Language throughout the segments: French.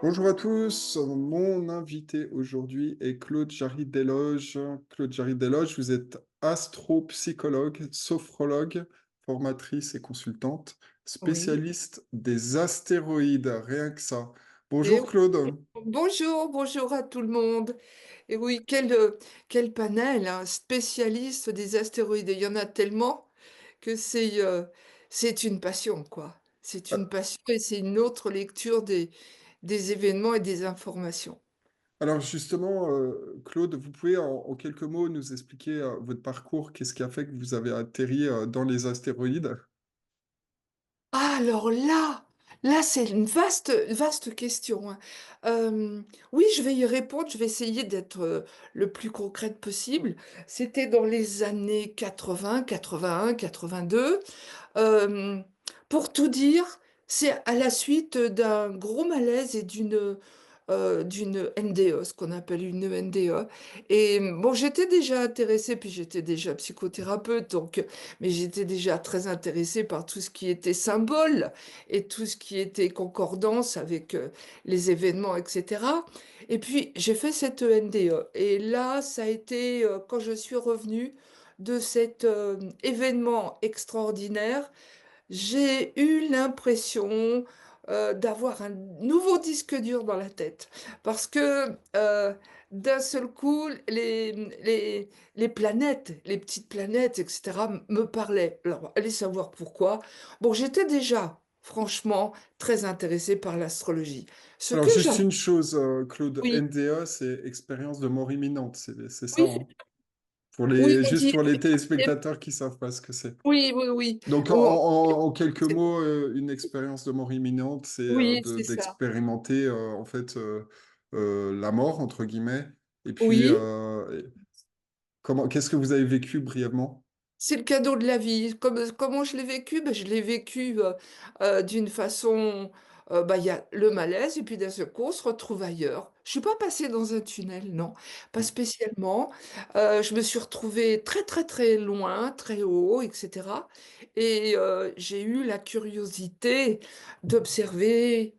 Bonjour à tous, mon invité aujourd'hui est Claude Jarry-Desloges. Claude Jarry-Desloges, vous êtes astropsychologue, sophrologue, formatrice et consultante, Oui. spécialiste des astéroïdes, rien que ça. Et Bonjour oui. Claude. Bonjour, bonjour à tout le monde. Et oui, quel panel, hein, spécialiste des astéroïdes. Il y en a tellement que c'est une passion, quoi. C'est une passion et c'est une autre lecture des événements et des informations. Alors justement, Claude, vous pouvez en quelques mots nous expliquer votre parcours, qu'est-ce qui a fait que vous avez atterri dans les astéroïdes? Ah, alors là, c'est une vaste question, hein. Oui, je vais y répondre. Je vais essayer d'être le plus concrète possible. C'était dans les années 80, 81, 82. Euh, pour tout dire, c'est à la suite d'un gros malaise et d'une NDE, ce qu'on appelle une NDE. Et bon, j'étais déjà intéressée, puis j'étais déjà psychothérapeute, donc, mais j'étais déjà très intéressée par tout ce qui était symbole et tout ce qui était concordance avec les événements, etc. Et puis, j'ai fait cette NDE. Et là, ça a été, quand je suis revenue de cet événement extraordinaire, j'ai eu l'impression d'avoir un nouveau disque dur dans la tête. Parce que d'un seul coup, les planètes, les petites planètes, etc., me parlaient. Alors, allez savoir pourquoi. Bon, j'étais déjà, franchement, très intéressée par l'astrologie. Ce Alors que juste j'avais... une chose, Claude, Oui, NDE, c'est expérience de mort imminente, c'est ça, oui, hein? Pour oui, on juste dit... pour les téléspectateurs qui savent pas ce que c'est. Oui, oui, oui. Donc, On- en quelques c'est- mots, une expérience de mort imminente, c'est oui, c'est ça. d'expérimenter en fait la mort entre guillemets. Et puis, Oui. qu'est-ce que vous avez vécu brièvement? C'est le cadeau de la vie. Comment je l'ai vécu? Ben, je l'ai vécu d'une façon... il y a le malaise et puis d'un seul coup, on se retrouve ailleurs. Je suis pas passée dans un tunnel, non, pas spécialement. Je me suis retrouvée très très très loin, très haut, etc. Et j'ai eu la curiosité d'observer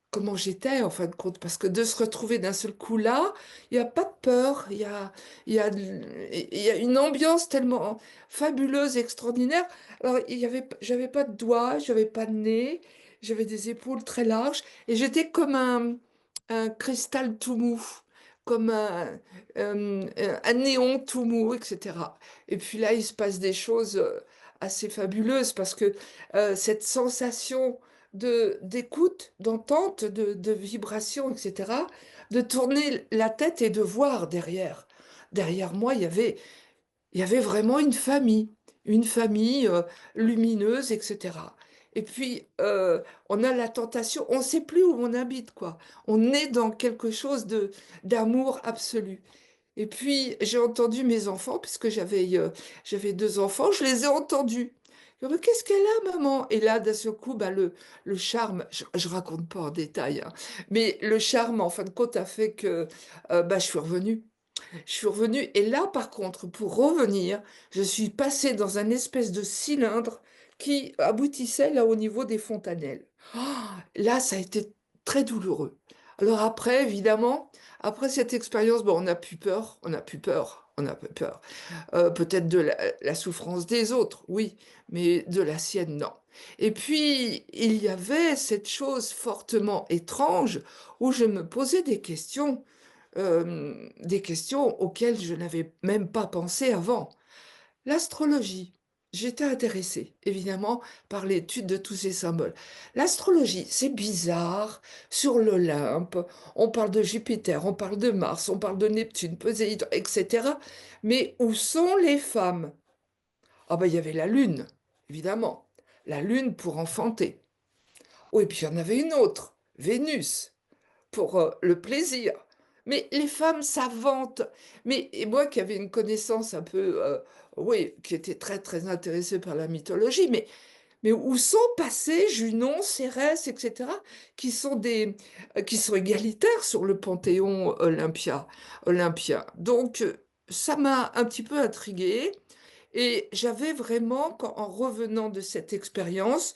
comment j'étais en fin de compte, parce que de se retrouver d'un seul coup là, il n'y a pas de peur, il y a une ambiance tellement fabuleuse, extraordinaire. Alors, j'avais pas de doigts, j'avais pas de nez, j'avais des épaules très larges, et j'étais comme un cristal tout mou, comme un néon tout mou, etc. Et puis là, il se passe des choses assez fabuleuses, parce que cette sensation d'écoute, d'entente, de vibration, etc., de tourner la tête et de voir derrière. Derrière moi, il y avait vraiment une famille lumineuse, etc. Et puis, on a la tentation, on ne sait plus où on habite, quoi. On est dans quelque chose d'amour absolu. Et puis, j'ai entendu mes enfants, puisque j'avais deux enfants, je les ai entendus. Ils ont dit, qu'est-ce qu'elle a, maman? Et là, d'un seul coup, bah, le charme, je raconte pas en détail, hein, mais le charme, en fin de compte, a fait que bah, je suis revenue. Je suis revenue. Et là, par contre, pour revenir, je suis passée dans un espèce de cylindre qui aboutissait là au niveau des fontanelles. Là, ça a été très douloureux. Alors après, évidemment, après cette expérience, bon, on n'a plus peur, on n'a plus peur, on n'a plus peur. Peut-être de la souffrance des autres, oui, mais de la sienne, non. Et puis, il y avait cette chose fortement étrange où je me posais des questions auxquelles je n'avais même pas pensé avant. L'astrologie. J'étais intéressée, évidemment, par l'étude de tous ces symboles. L'astrologie, c'est bizarre. Sur l'Olympe, on parle de Jupiter, on parle de Mars, on parle de Neptune, Poséidon, etc. Mais où sont les femmes? Ah ben, il y avait la Lune, évidemment. La Lune pour enfanter. Oui, puis il y en avait une autre, Vénus pour le plaisir. Mais les femmes savantes, mais et moi qui avais une connaissance un peu, oui, qui était très très intéressée par la mythologie, mais où sont passés Junon, Cérès, etc., qui sont égalitaires sur le panthéon olympien. Donc ça m'a un petit peu intriguée et j'avais vraiment, en revenant de cette expérience,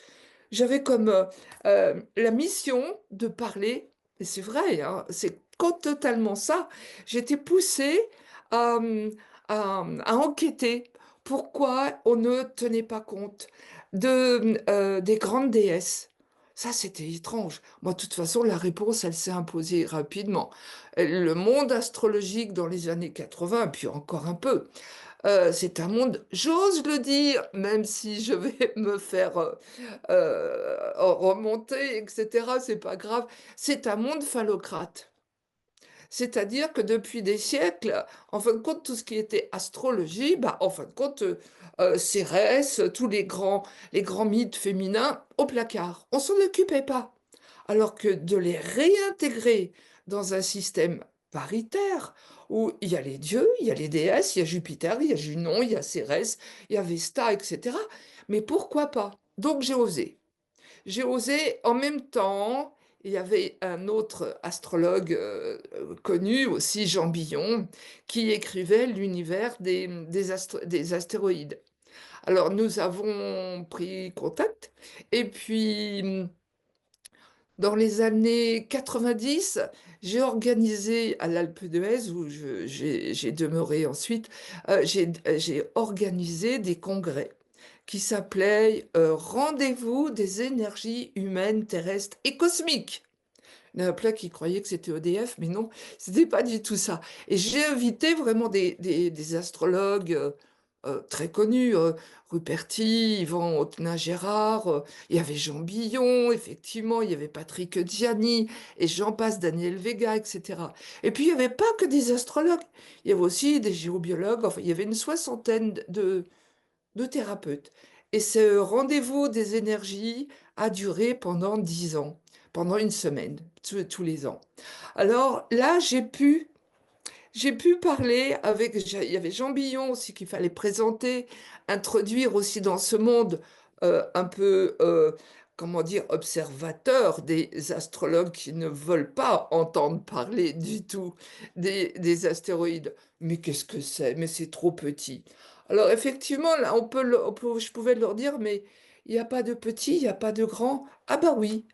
j'avais comme la mission de parler Et c'est vrai, hein, c'est totalement ça. J'étais poussée à, à enquêter pourquoi on ne tenait pas compte des grandes déesses. Ça, c'était étrange. Moi, de toute façon, la réponse, elle s'est imposée rapidement. Le monde astrologique dans les années 80, puis encore un peu, c'est un monde, j'ose le dire, même si je vais me faire remonter, etc., c'est pas grave, c'est un monde phallocrate. C'est-à-dire que depuis des siècles, en fin de compte, tout ce qui était astrologie, bah, en fin de compte, Cérès, tous les grands mythes féminins, au placard. On s'en occupait pas. Alors que de les réintégrer dans un système paritaire, où il y a les dieux, il y a les déesses, il y a Jupiter, il y a Junon, il y a Cérès, il y a Vesta, etc. Mais pourquoi pas? Donc j'ai osé. J'ai osé en même temps. Il y avait un autre astrologue connu aussi, Jean Billon, qui écrivait l'univers des astéroïdes. Alors nous avons pris contact et puis dans les années 90, j'ai organisé à l'Alpe d'Huez, où j'ai demeuré ensuite, j'ai organisé des congrès qui s'appelaient Rendez-vous des énergies humaines, terrestres et cosmiques. Il y en a plein qui croyaient que c'était EDF, mais non, c'était pas du tout ça. Et j'ai invité vraiment des astrologues très connus, Ruperti, Yvan Autenin-Gérard, il y avait Jean Billon, effectivement, il y avait Patrick Gianni, et j'en passe, Daniel Vega, etc. Et puis, il n'y avait pas que des astrologues, il y avait aussi des géobiologues, enfin, il y avait une soixantaine de thérapeutes. Et ce rendez-vous des énergies a duré pendant 10 ans, pendant une semaine, tous les ans. Alors là, j'ai pu parler avec, il y avait Jean Billon aussi qu'il fallait présenter, introduire aussi dans ce monde un peu, comment dire, observateur des astrologues qui ne veulent pas entendre parler du tout des astéroïdes. Mais qu'est-ce que c'est? Mais c'est trop petit. Alors effectivement, là, je pouvais leur dire, mais il n'y a pas de petit, il n'y a pas de grand. Ah bah oui,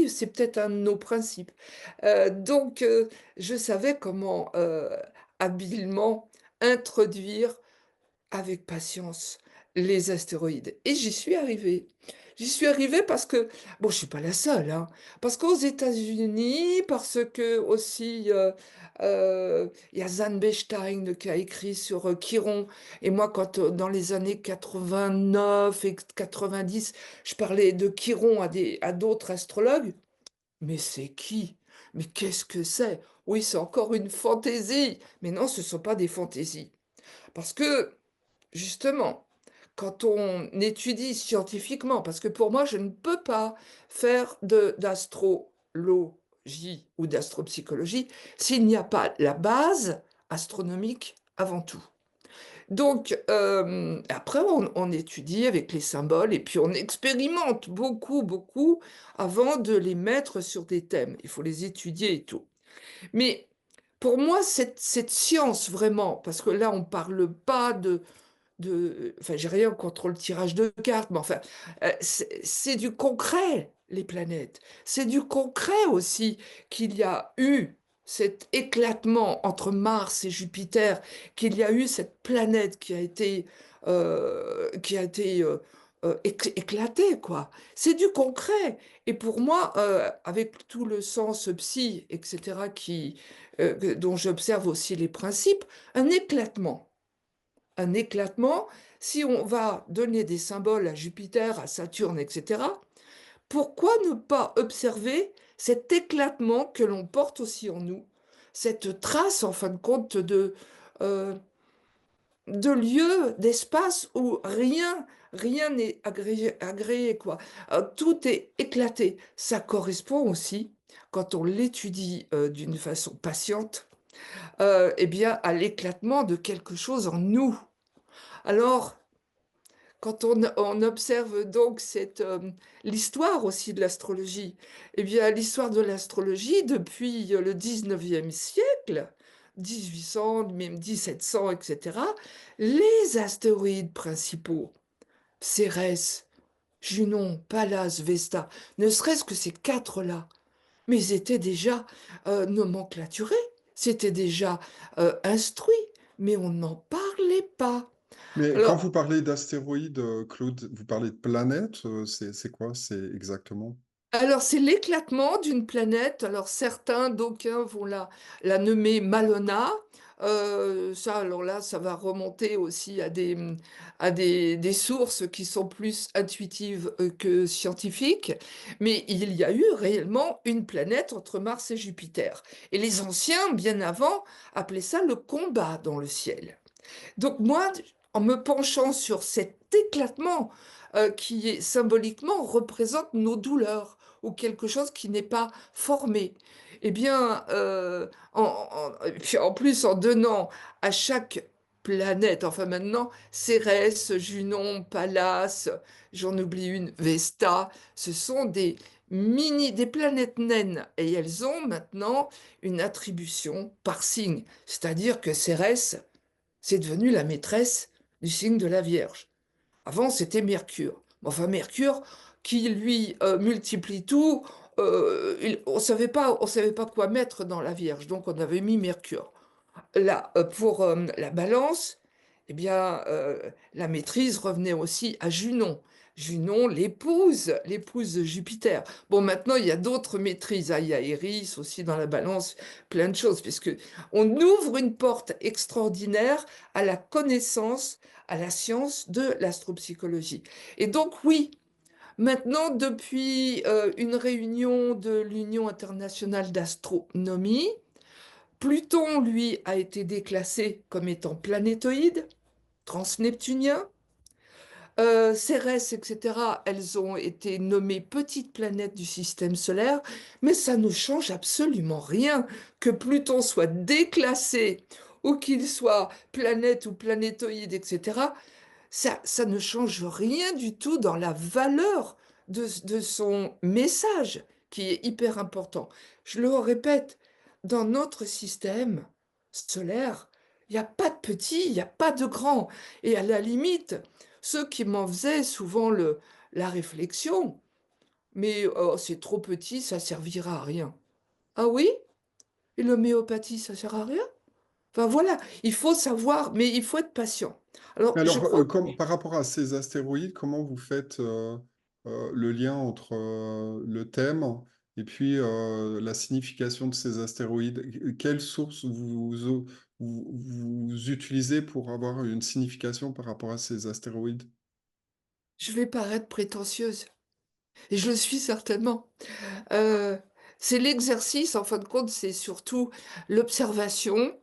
c'est peut-être un de nos principes. Donc, je savais comment habilement introduire avec patience les astéroïdes. Et j'y suis arrivée. J'y suis arrivée parce que, bon, je suis pas la seule, hein, parce qu'aux États-Unis, parce que aussi, il y a Zan Bechstein qui a écrit sur Chiron. Et moi, quand dans les années 89 et 90, je parlais de Chiron à d'autres astrologues, mais c'est qui? Mais qu'est-ce que c'est? Oui, c'est encore une fantaisie. Mais non, ce ne sont pas des fantaisies. Parce que, justement, quand on étudie scientifiquement, parce que pour moi, je ne peux pas faire d'astrologie ou d'astropsychologie s'il n'y a pas la base astronomique avant tout. Donc, après, on étudie avec les symboles et puis on expérimente beaucoup, beaucoup avant de les mettre sur des thèmes. Il faut les étudier et tout. Mais pour moi, cette science vraiment, parce que là, on ne parle pas enfin, j'ai rien contre le tirage de cartes, mais enfin, c'est du concret, les planètes. C'est du concret aussi qu'il y a eu cet éclatement entre Mars et Jupiter, qu'il y a eu cette planète qui a été éclatée, quoi. C'est du concret. Et pour moi, avec tout le sens psy, etc., dont j'observe aussi les principes, un éclatement, si on va donner des symboles à Jupiter, à Saturne, etc., pourquoi ne pas observer cet éclatement que l'on porte aussi en nous, cette trace, en fin de compte, euh, de lieu, d'espace où rien n'est agréé, quoi. Tout est éclaté. Ça correspond aussi, quand on l'étudie d'une façon patiente, eh bien, à l'éclatement de quelque chose en nous. Alors, quand on observe donc l'histoire aussi de l'astrologie, eh bien, l'histoire de l'astrologie depuis le 19e siècle, 1800, même 1700, etc., les astéroïdes principaux, Cérès, Junon, Pallas, Vesta, ne serait-ce que ces quatre-là, mais ils étaient déjà nomenclaturés, c'était déjà instruit, mais on n'en parlait pas. Mais quand Alors, vous parlez d'astéroïdes, Claude, vous parlez de planètes, c'est quoi, c'est exactement? Alors, c'est l'éclatement d'une planète. Alors, certains, d'aucuns vont la nommer Malona. Ça, alors là, ça va remonter aussi à des sources qui sont plus intuitives que scientifiques. Mais il y a eu réellement une planète entre Mars et Jupiter. Et les anciens, bien avant, appelaient ça le combat dans le ciel. Donc moi, en me penchant sur cet éclatement qui est symboliquement représente nos douleurs ou quelque chose qui n'est pas formé, eh bien, et puis en plus en donnant à chaque planète, enfin maintenant, Cérès, Junon, Pallas, j'en oublie une, Vesta, ce sont des planètes naines et elles ont maintenant une attribution par signe, c'est-à-dire que Cérès, c'est devenu la maîtresse du signe de la Vierge. Avant, c'était Mercure. Enfin, Mercure, qui lui multiplie tout, on savait pas quoi mettre dans la Vierge, donc on avait mis Mercure. Là, pour la balance, eh bien, la maîtrise revenait aussi à Junon. Junon, l'épouse de Jupiter. Bon, maintenant, il y a d'autres maîtrises, hein. Il y a Eris aussi dans la balance, plein de choses, puisque on ouvre une porte extraordinaire à la connaissance, à la science de l'astropsychologie. Et donc, oui, maintenant, depuis une réunion de l'Union internationale d'astronomie, Pluton, lui, a été déclassé comme étant planétoïde, transneptunien. Cérès, etc., elles ont été nommées petites planètes du système solaire, mais ça ne change absolument rien que Pluton soit déclassé ou qu'il soit planète ou planétoïde, etc. Ça ne change rien du tout dans la valeur de son message, qui est hyper important. Je le répète, dans notre système solaire, il n'y a pas de petit, il n'y a pas de grand. Et à la limite, ceux qui m'en faisaient souvent la réflexion, mais oh, c'est trop petit, ça servira à rien. Ah oui? Et l'homéopathie, ça sert à rien? Enfin voilà, il faut savoir, mais il faut être patient. Alors, je Alors, crois par rapport à ces astéroïdes, comment vous faites le lien entre le thème et puis la signification de ces astéroïdes? Quelles sources vous utilisez pour avoir une signification par rapport à ces astéroïdes? je vais paraître prétentieuse, et je le suis certainement. Euh, c'est l'exercice, en fin de compte, c'est surtout l'observation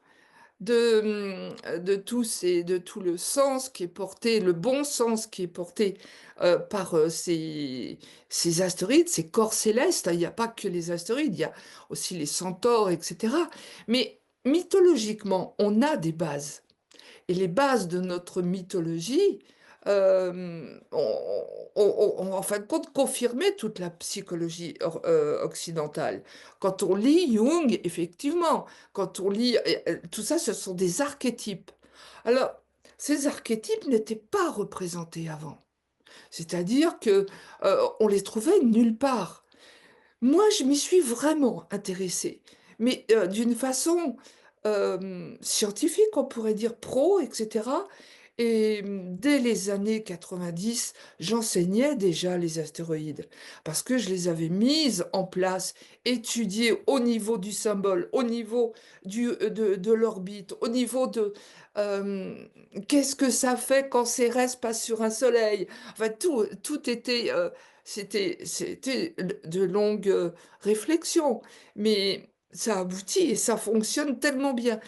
de tout le sens qui est porté, le bon sens qui est porté par ces astéroïdes, ces corps célestes. Il n'y a pas que les astéroïdes, il y a aussi les centaures, etc. Mais mythologiquement, on a des bases. Et les bases de notre mythologie ont en fin de compte confirmé toute la psychologie occidentale. Quand on lit Jung, effectivement, quand on lit tout ça, ce sont des archétypes. Alors, ces archétypes n'étaient pas représentés avant. C'est-à-dire que on les trouvait nulle part. Moi, je m'y suis vraiment intéressée, mais d'une façon scientifique, on pourrait dire pro, etc. Et dès les années 90, j'enseignais déjà les astéroïdes, parce que je les avais mises en place, étudiées au niveau du symbole, au niveau de l'orbite, au niveau de euh, qu'est-ce que ça fait quand Cérès passe sur un soleil. Enfin, tout était c'était de longues réflexions, mais ça aboutit et ça fonctionne tellement bien.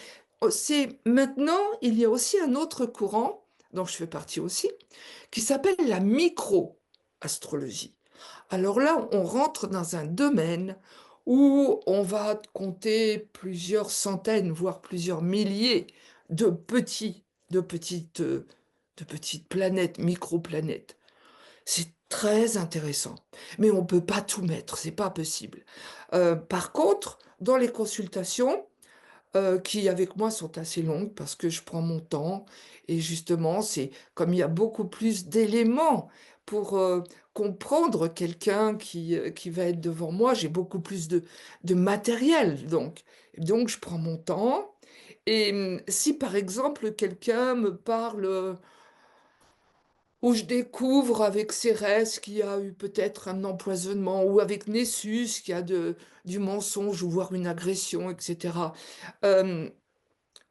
Maintenant, il y a aussi un autre courant, dont je fais partie aussi, qui s'appelle la micro-astrologie. Alors là, on rentre dans un domaine où on va compter plusieurs centaines, voire plusieurs milliers de petites planètes, microplanètes. C'est très intéressant. Mais on ne peut pas tout mettre, c'est pas possible. Par contre, dans les consultations, qui avec moi sont assez longues parce que je prends mon temps et justement, c'est comme il y a beaucoup plus d'éléments pour, comprendre quelqu'un qui va être devant moi. J'ai beaucoup plus de matériel donc je prends mon temps et si par exemple quelqu'un me parle, où je découvre avec Cérès qu'il y a eu peut-être un empoisonnement ou avec Nessus qu'il y a du mensonge ou voire une agression et cetera. Hem,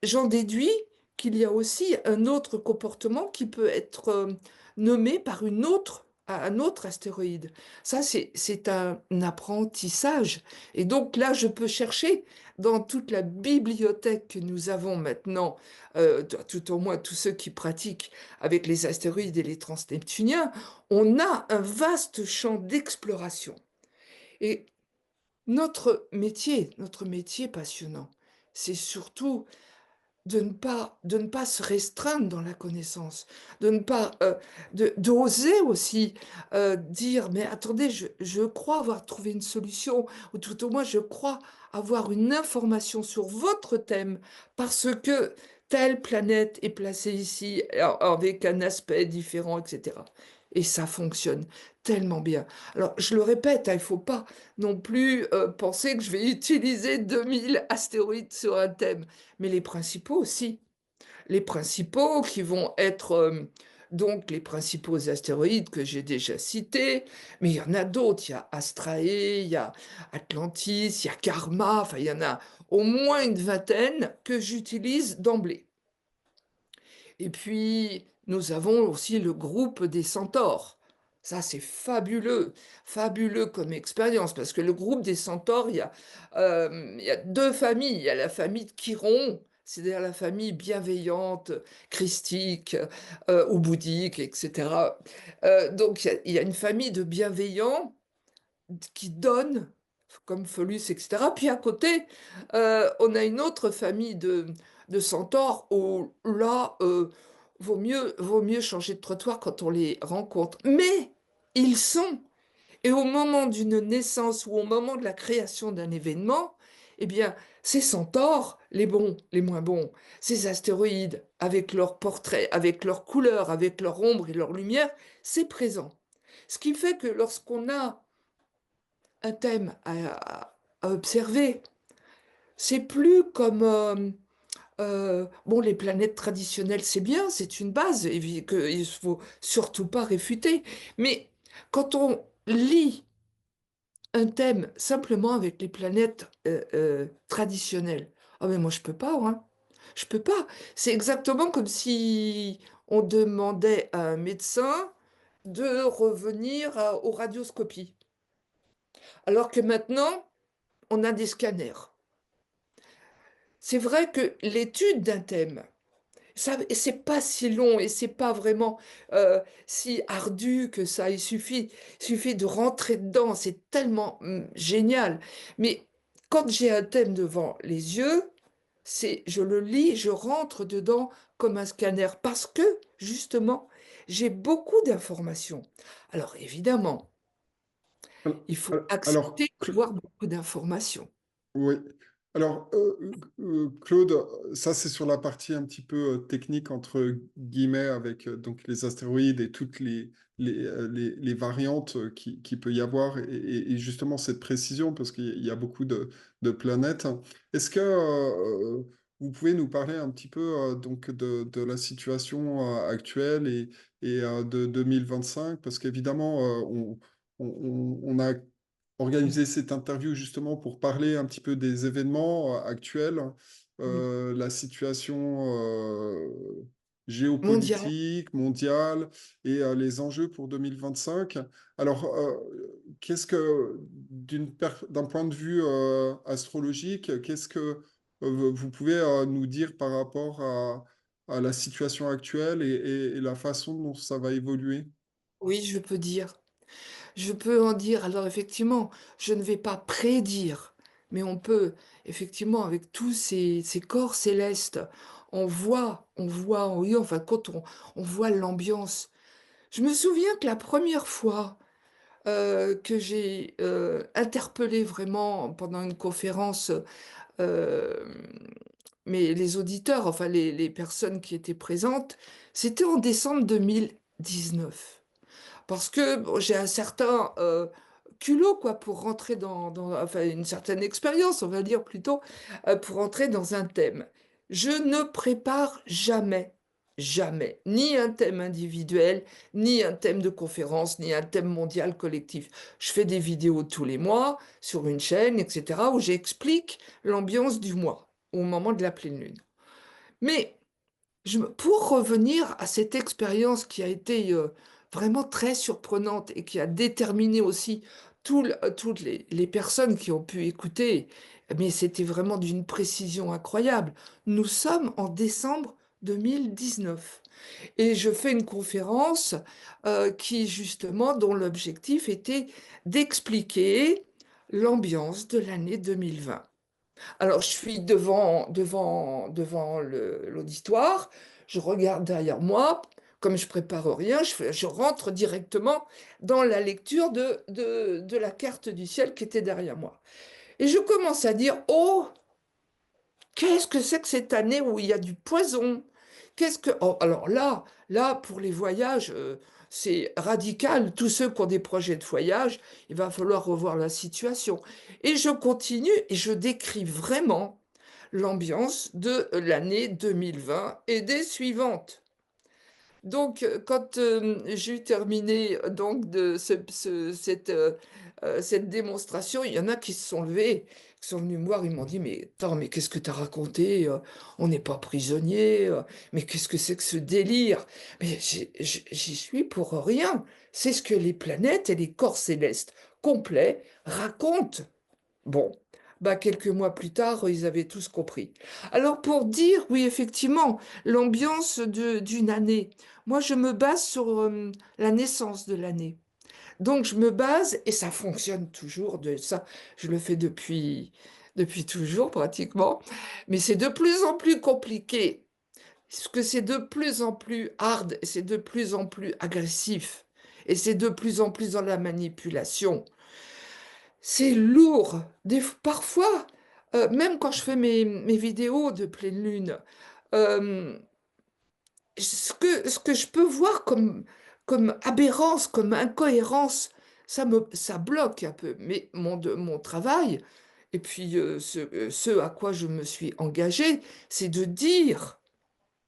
J'en déduis qu'il y a aussi un autre comportement qui peut être, nommé par un autre astéroïde. Ça, c'est un apprentissage et donc là, je peux chercher dans toute la bibliothèque que nous avons maintenant, tout au moins tous ceux qui pratiquent avec les astéroïdes et les transneptuniens, on a un vaste champ d'exploration et notre métier passionnant, c'est surtout de ne pas se restreindre dans la connaissance, de ne pas, d'oser aussi, dire: «Mais attendez, je crois avoir trouvé une solution» ou tout au moins: «Je crois avoir une information sur votre thème parce que telle planète est placée ici, avec un aspect différent» et cetera et ça fonctionne tellement bien. Alors je le répète, hein, il ne faut pas non plus, penser que je vais utiliser 2000 astéroïdes sur un thème. Mais les principaux aussi. Les principaux qui vont être, donc les principaux astéroïdes que j'ai déjà cités, mais il y en a d'autres. Il y a Astrae, il y a Atlantis, il y a Karma, enfin il y en a au moins une vingtaine que j'utilise d'emblée. Et puis, nous avons aussi le groupe des centaures. Ça, c'est fabuleux, fabuleux comme expérience, parce que le groupe des centaures, il y a 2 familles. Il y a la famille de Chiron, c'est-à-dire la famille bienveillante, christique, ou bouddhique et cetera. Donc il y a une famille de bienveillants qui donnent, comme Phobos et cetera. Puis à côté, on a une autre famille de centaures où là, vaut mieux changer de trottoir quand on les rencontre. Mais ils sont et au moment d'une naissance ou au moment de la création d'un événement, eh bien, ces centaures, les bons, les moins bons, ces astéroïdes avec leurs portraits, avec leurs couleurs, avec leur ombre et leur lumière, c'est présent. Ce qui fait que lorsqu'on a un thème à observer. C'est plus comme, bon, les planètes traditionnelles, c'est bien, c'est une base qu'il ne faut surtout pas réfuter. Mais quand on lit un thème simplement avec les planètes, traditionnelles, ah mais moi je peux pas, hein. Je peux pas. C'est exactement comme si on demandait à un médecin de revenir aux radioscopies. Alors que maintenant, on a des scanners. C'est vrai que l'étude d'un thème, ça et c'est pas si long et c'est pas vraiment, si ardu que ça. Il suffit de rentrer dedans, c'est tellement, génial. Mais quand j'ai un thème devant les yeux, c'est je le lis, je rentre dedans comme un scanner parce que justement, j'ai beaucoup d'informations. Alors évidemment, il faut Alors, accepter d'avoir beaucoup d'informations. oui. Alors, Claude, ça c'est sur la partie un petit peu technique entre guillemets avec donc les astéroïdes et toutes les variantes qui peut y avoir et justement cette précision parce qu'il y a beaucoup de planètes. Est-ce que vous pouvez nous parler un petit peu donc de la situation actuelle et de 2025 parce qu'évidemment on a organiser cette interview justement pour parler un petit peu des événements actuels, Oui. la situation Mondial. géopolitique, mondiale et les enjeux pour 2025. Alors, qu'est-ce que, d'un point de vue astrologique, qu'est-ce que vous pouvez nous dire par rapport à la situation actuelle et la façon dont ça va évoluer? Oui, je peux dire. Je peux en dire. Alors effectivement, je ne vais pas prédire, mais on peut effectivement avec tous ces corps célestes, oui, enfin quand on voit l'ambiance. Je me souviens que la première fois, que j'ai, interpellé vraiment pendant une conférence, mais les auditeurs, enfin les personnes qui étaient présentes, c'était en décembre 2019. parce que bon, j'ai un certain culot, quoi, pour rentrer enfin, une certaine expérience, on va dire plutôt, pour rentrer dans un thème. Je ne prépare jamais, jamais, ni un thème individuel, ni un thème de conférence, ni un thème mondial collectif. Je fais des vidéos tous les mois sur une chaîne, etc., où j'explique l'ambiance du mois, au moment de la pleine lune. Mais pour revenir à cette expérience qui a été vraiment très surprenante et qui a déterminé aussi toutes les personnes qui ont pu écouter, mais c'était vraiment d'une précision incroyable. Nous sommes en décembre 2019 et je fais une conférence qui justement, dont l'objectif était d'expliquer l'ambiance de l'année 2020. Alors, je suis devant l'auditoire, je regarde derrière moi, comme je prépare rien, je rentre directement dans la lecture de la carte du ciel qui était derrière moi. Et je commence à dire, oh, qu'est-ce que c'est que cette année où il y a du poison? Qu'est-ce que... Oh, alors là, pour les voyages, c'est radical. Tous ceux qui ont des projets de voyage, il va falloir revoir la situation. Et je continue et je décris vraiment l'ambiance de l'année 2020 et des suivantes. Donc, quand j'ai eu terminé donc cette démonstration, il y en a qui se sont levés, qui sont venus me voir, ils m'ont dit, mais attends, mais qu'est-ce que tu as raconté? On n'est pas prisonnier, mais qu'est-ce que c'est que ce délire? Mais j'y suis pour rien. C'est ce que les planètes et les corps célestes complets racontent. Bon, bah quelques mois plus tard, ils avaient tous compris. Alors pour dire, oui, effectivement, l'ambiance d'une année, moi je me base sur la naissance de l'année. Donc je me base, et ça fonctionne toujours, ça je le fais depuis toujours pratiquement, mais c'est de plus en plus compliqué, parce que c'est de plus en plus hard, et c'est de plus en plus agressif, et c'est de plus en plus dans la manipulation. C'est lourd. Parfois, même quand je fais mes vidéos de pleine lune, euh, ce que je peux voir comme aberrance, comme incohérence, ça bloque un peu. Mais mon travail, et puis ce à quoi je me suis engagée, c'est de dire,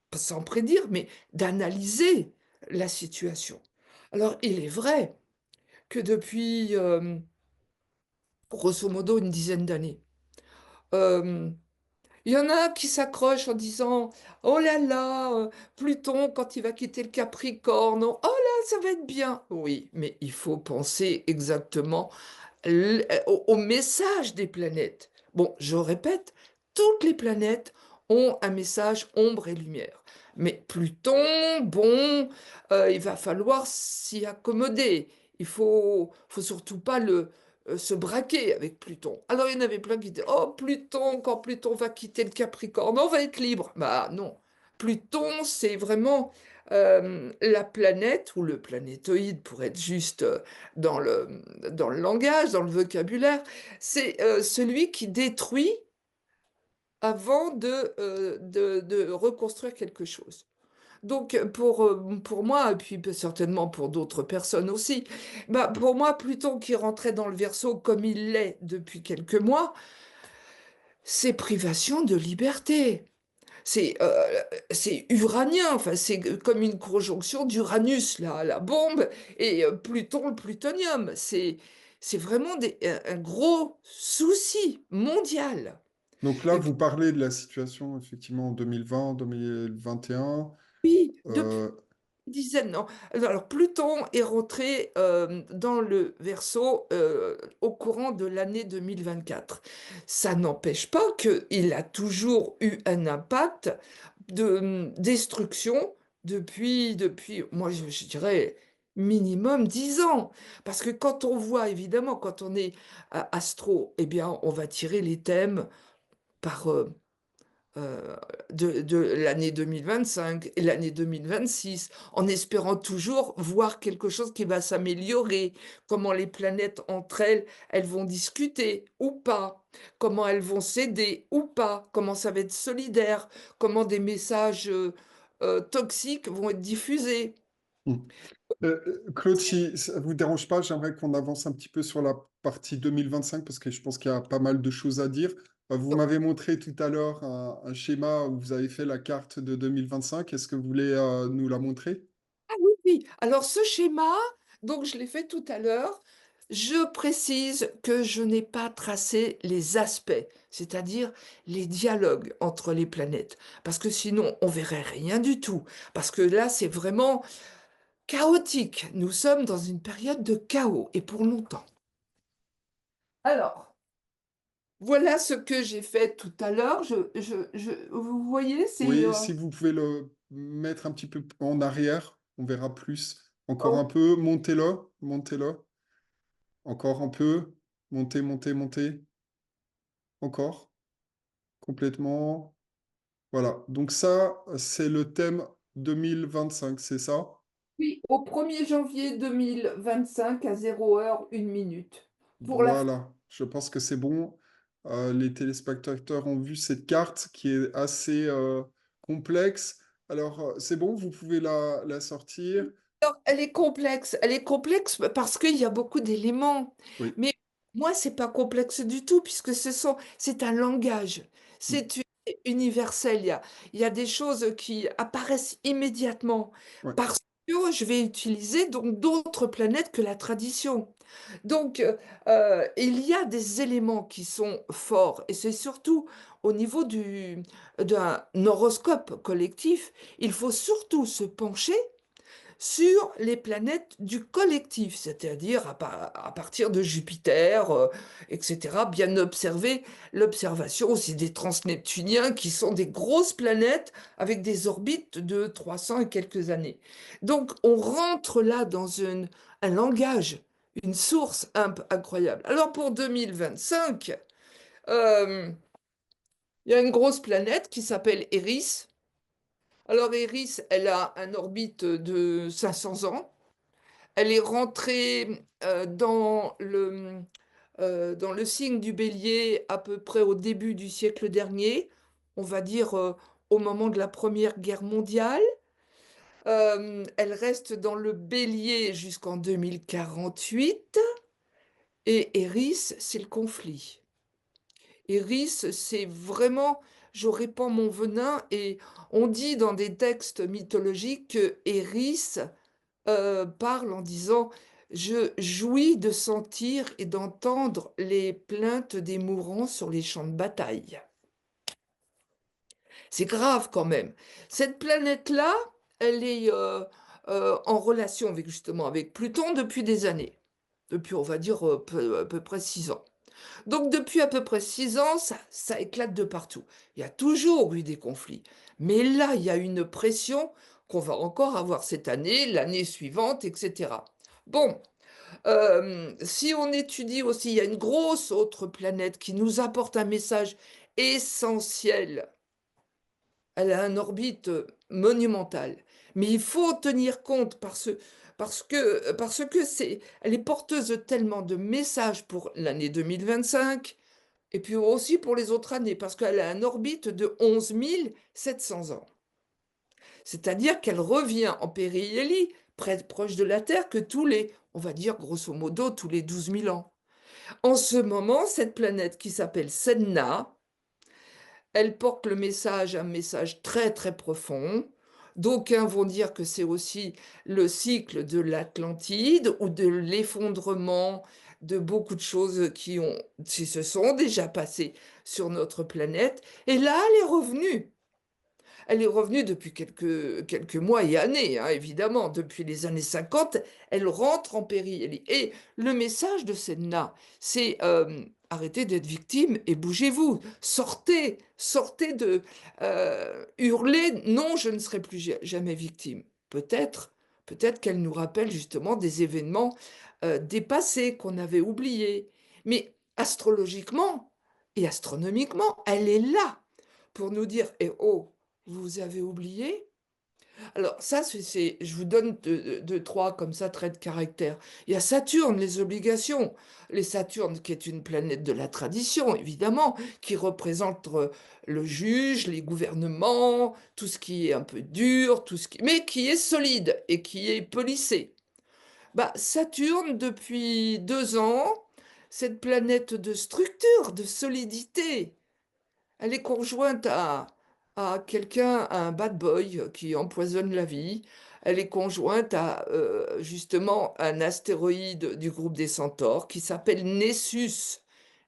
pas sans prédire, mais d'analyser la situation. Alors, il est vrai que depuis, grosso modo, une dizaine d'années, Euh, il y en a qui s'accrochent en disant oh là là, Pluton, quand il va quitter le Capricorne, oh là, ça va être bien. Oui, mais il faut penser exactement au message des planètes. Bon, je répète, toutes les planètes ont un message ombre et lumière. Mais Pluton, bon, il va falloir s'y accommoder. Faut surtout pas se braquer avec Pluton. Alors il y en avait plein qui disaient oh Pluton, quand Pluton va quitter le Capricorne, on va être libre. Bah non, Pluton, c'est vraiment la planète ou le planétoïde pour être juste dans le langage, dans le vocabulaire, c'est celui qui détruit avant de reconstruire quelque chose. Donc pour moi, et puis certainement pour d'autres personnes aussi, bah, pour moi, Pluton qui rentrait dans le Verseau comme il l'est depuis quelques mois, c'est privation de liberté. C'est uranien, enfin, c'est comme une conjonction d'Uranus, la bombe, et Pluton, le plutonium. C'est vraiment un gros souci mondial. Donc là, Et vous parlez de la situation effectivement en 2020, 2021. puis, depuis Euh, une dizaine, non. Alors, Pluton est rentré dans le Verseau au courant de l'année 2024. Ça n'empêche pas qu'il a toujours eu un impact de destruction depuis moi je dirais, minimum 10 ans. Parce que quand on voit, évidemment, quand on est astro, eh bien, on va tirer les thèmes par, euh, de l'année 2025 et l'année 2026, en espérant toujours voir quelque chose qui va s'améliorer, comment les planètes entre elles, elles vont discuter ou pas, comment elles vont s'aider ou pas, comment ça va être solidaire, comment des messages toxiques vont être diffusés. hmm. Claude, si ça vous dérange pas, j'aimerais qu'on avance un petit peu sur la partie 2025 parce que je pense qu'il y a pas mal de choses à dire. Vous m'avez montré tout à l'heure un schéma où vous avez fait la carte de 2025. Est-ce que vous voulez nous la montrer? Ah oui, oui. Alors ce schéma, donc je l'ai fait tout à l'heure, je précise que je n'ai pas tracé les aspects, c'est-à-dire les dialogues entre les planètes, parce que sinon on verrait rien du tout, parce que là c'est vraiment chaotique. Nous sommes dans une période de chaos, et pour longtemps. Alors, voilà ce que j'ai fait tout à l'heure. Vous voyez, c'est... Oui, si vous pouvez le mettre un petit peu en arrière, on verra plus. Encore un oh, peu, montez-le, montez-le. Encore un peu, montez, montez, montez. Encore, complètement. Voilà, donc ça, c'est le thème 2025, c'est ça? oui, au 1er janvier 2025 à 0 heure 1 minute. Pour la Voilà, je pense que c'est bon. Les téléspectateurs ont vu cette carte qui est assez complexe. Alors, c'est bon, vous pouvez la sortir. Alors, elle est complexe. Elle est complexe parce qu'il y a beaucoup d'éléments. Oui. Mais moi, c'est pas complexe du tout puisque c'est un langage. Mm. Universel. Il y a des choses qui apparaissent immédiatement Ouais, parce que je vais utiliser donc d'autres planètes que la tradition. Donc, il y a des éléments qui sont forts et c'est surtout au niveau d'un horoscope collectif. Il faut surtout se pencher sur les planètes du collectif, c'est-à-dire à partir de Jupiter, etc. Bien observer l'observation aussi des transneptuniens qui sont des grosses planètes avec des orbites de 300 et quelques années. Donc on rentre là dans un langage, une source incroyable. Alors pour 2025, euh, il y a une grosse planète qui s'appelle Eris. Alors Eris, elle a un orbite de 500 ans. Elle est rentrée dans le signe du bélier à peu près au début du siècle dernier, on va dire au moment de la Première Guerre mondiale. Elle reste dans le bélier jusqu'en 2048 et Eris, c'est le conflit. Eris, c'est vraiment, je répands mon venin et on dit dans des textes mythologiques que Eris parle en disant je jouis de sentir et d'entendre les plaintes des mourants sur les champs de bataille. C'est grave quand même. Cette planète-là, elle est en relation avec justement avec Pluton depuis des années. Depuis, on va dire, à peu près 6 ans. Donc depuis à peu près 6 ans, ça éclate de partout. Il y a toujours eu des conflits. Mais là, il y a une pression qu'on va encore avoir cette année, l'année suivante, etc. Bon, si on étudie aussi, il y a une grosse autre planète qui nous apporte un message essentiel. Elle a une orbite monumentale. Mais il faut tenir compte elle est porteuse tellement de messages pour l'année 2025 et puis aussi pour les autres années, parce qu'elle a une orbite de 11 700 ans. C'est-à-dire qu'elle revient en périhélie, proche de la Terre, que on va dire grosso modo, tous les 12 000 ans. En ce moment, cette planète qui s'appelle Sedna, elle porte un message très très profond. D'aucuns vont dire que c'est aussi le cycle de l'Atlantide ou de l'effondrement de beaucoup de choses qui se sont déjà passées sur notre planète. Et là, elle est revenue. Elle est revenue depuis quelques mois et années, hein, évidemment. Depuis les années 50, elle rentre en péril. Et le message de Senna, c'est arrêtez d'être victime et bougez-vous. Sortez, sortez de hurler, non, je ne serai plus jamais victime. Peut-être, peut-être qu'elle nous rappelle justement des événements dépassés qu'on avait oubliés. Mais astrologiquement et astronomiquement, elle est là pour nous dire, eh oh, vous avez oublié? Alors ça, je vous donne deux, trois comme ça traits de caractère. Il y a Saturne, les obligations. Les Saturne, qui est une planète de la tradition, évidemment, qui représente le juge, les gouvernements, tout ce qui est un peu dur, mais qui est solide et qui est policé. Bah, Saturne, depuis 2 ans, cette planète de structure, de solidité, elle est conjointe à quelqu'un, à un bad boy qui empoisonne la vie. Elle est conjointe à justement un astéroïde du groupe des Centaures qui s'appelle Nessus.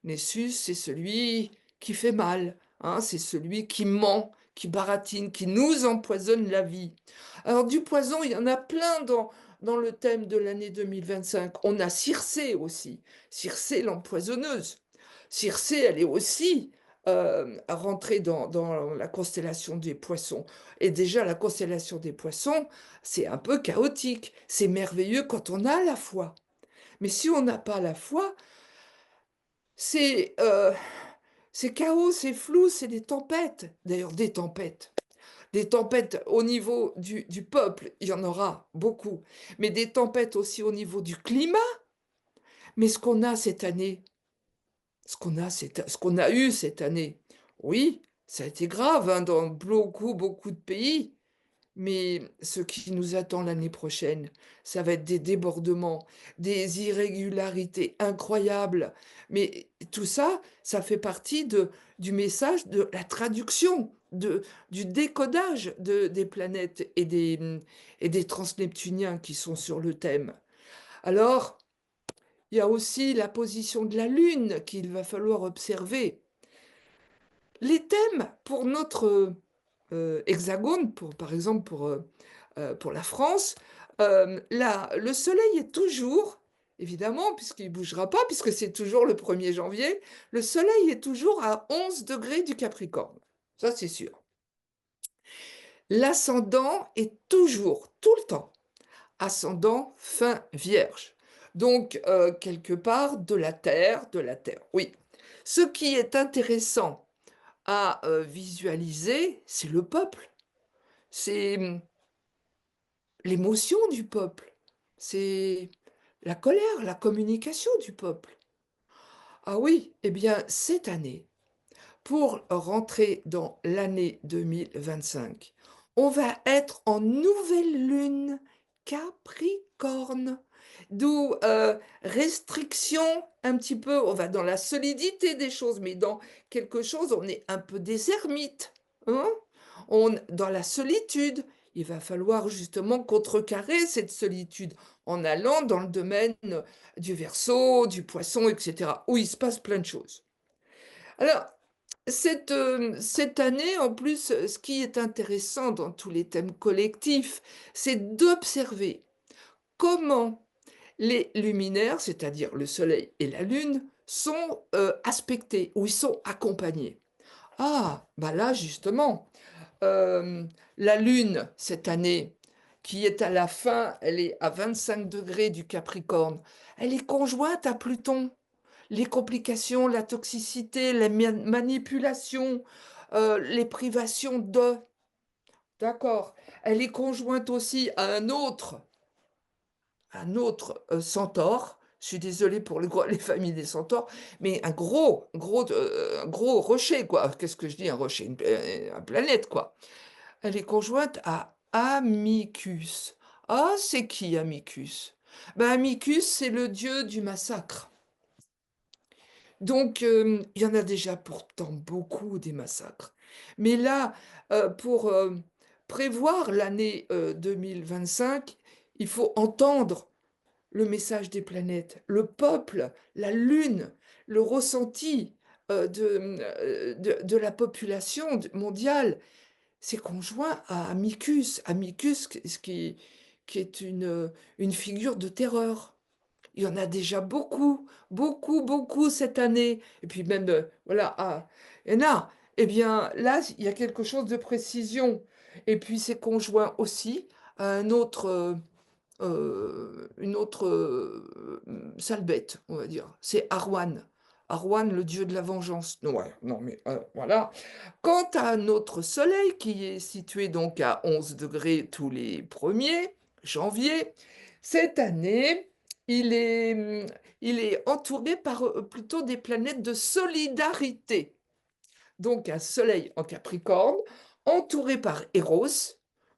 Nessus, c'est celui qui fait mal, hein, c'est celui qui ment, qui baratine, qui nous empoisonne la vie. Alors du poison, il y en a plein dans le thème de l'année 2025. On a Circé aussi, Circé l'empoisonneuse. Circé, elle est aussi rentrer dans la constellation des poissons. Et déjà, la constellation des poissons, c'est un peu chaotique. C'est merveilleux quand on a la foi. Mais si on n'a pas la foi, c'est c'est chaos, c'est flou, c'est des tempêtes. D'ailleurs, des tempêtes. Des tempêtes au niveau du peuple, il y en aura beaucoup. Mais des tempêtes aussi au niveau du climat. Mais ce qu'on a cette année, ce qu'on a eu cette année, oui, ça a été grave hein, dans beaucoup, beaucoup de pays, mais ce qui nous attend l'année prochaine, ça va être des débordements, des irrégularités incroyables. Mais tout ça, ça fait partie du message de la traduction, du décodage des planètes et des transneptuniens qui sont sur le thème. Alors, il y a aussi la position de la Lune qu'il va falloir observer. Les thèmes pour notre hexagone, par exemple pour la France, le Soleil est toujours, évidemment, puisqu'il ne bougera pas, puisque c'est toujours le 1er janvier, le Soleil est toujours à 11 degrés du Capricorne. Ça, c'est sûr. L'ascendant est toujours, tout le temps, ascendant fin Vierge. Donc, quelque part, de la Terre, oui. Ce qui est intéressant à visualiser, c'est le peuple. C'est l'émotion du peuple. C'est la colère, la communication du peuple. Ah oui, eh bien, cette année, pour rentrer dans l'année 2025, on va être en nouvelle lune Capricorne, d'où restriction un petit peu, on va dans la solidité des choses, mais dans quelque chose, on est un peu des ermites, hein. Dans la solitude, il va falloir justement contrecarrer cette solitude en allant dans le domaine du Verseau, du Poisson, etc., où il se passe plein de choses. Alors, cette année, en plus, ce qui est intéressant dans tous les thèmes collectifs, c'est d'observer comment les luminaires, c'est-à-dire le Soleil et la Lune, sont aspectés ou ils sont accompagnés. Ah, bah là, justement, euh, la Lune, cette année, qui est à la fin, elle est à 25 degrés du Capricorne, elle est conjointe à Pluton. Les complications, la toxicité, les manipulations, les privations de. D'accord. Elle est conjointe aussi à un autre centaure. Je suis désolée pour les familles des centaures, mais un gros rocher, quoi. Qu'est-ce que je dis, un rocher, une planète, quoi. Elle est conjointe à Amicus. Ah, c'est qui Amicus? Ben, Amicus, c'est le dieu du massacre. Donc, il y en a déjà pourtant beaucoup des massacres. Mais là, pour prévoir l'année 2025, il faut entendre le message des planètes, le peuple, la lune, le ressenti de la population mondiale. C'est conjoint à Amicus. Amicus, qui est une figure de terreur. Il y en a déjà beaucoup, beaucoup, beaucoup cette année. Et puis même, voilà, il y en a. Eh bien, là, il y a quelque chose de précision. Et puis, c'est conjoint aussi à une autre sale bête, on va dire. C'est Arwan. Arwan, le dieu de la vengeance. Non, ouais, non, mais voilà. Quant à notre soleil, qui est situé donc à 11 degrés tous les 1er janvier, cette année, il est, il est entouré par plutôt des planètes de solidarité. Donc un soleil en Capricorne, entouré par Eros,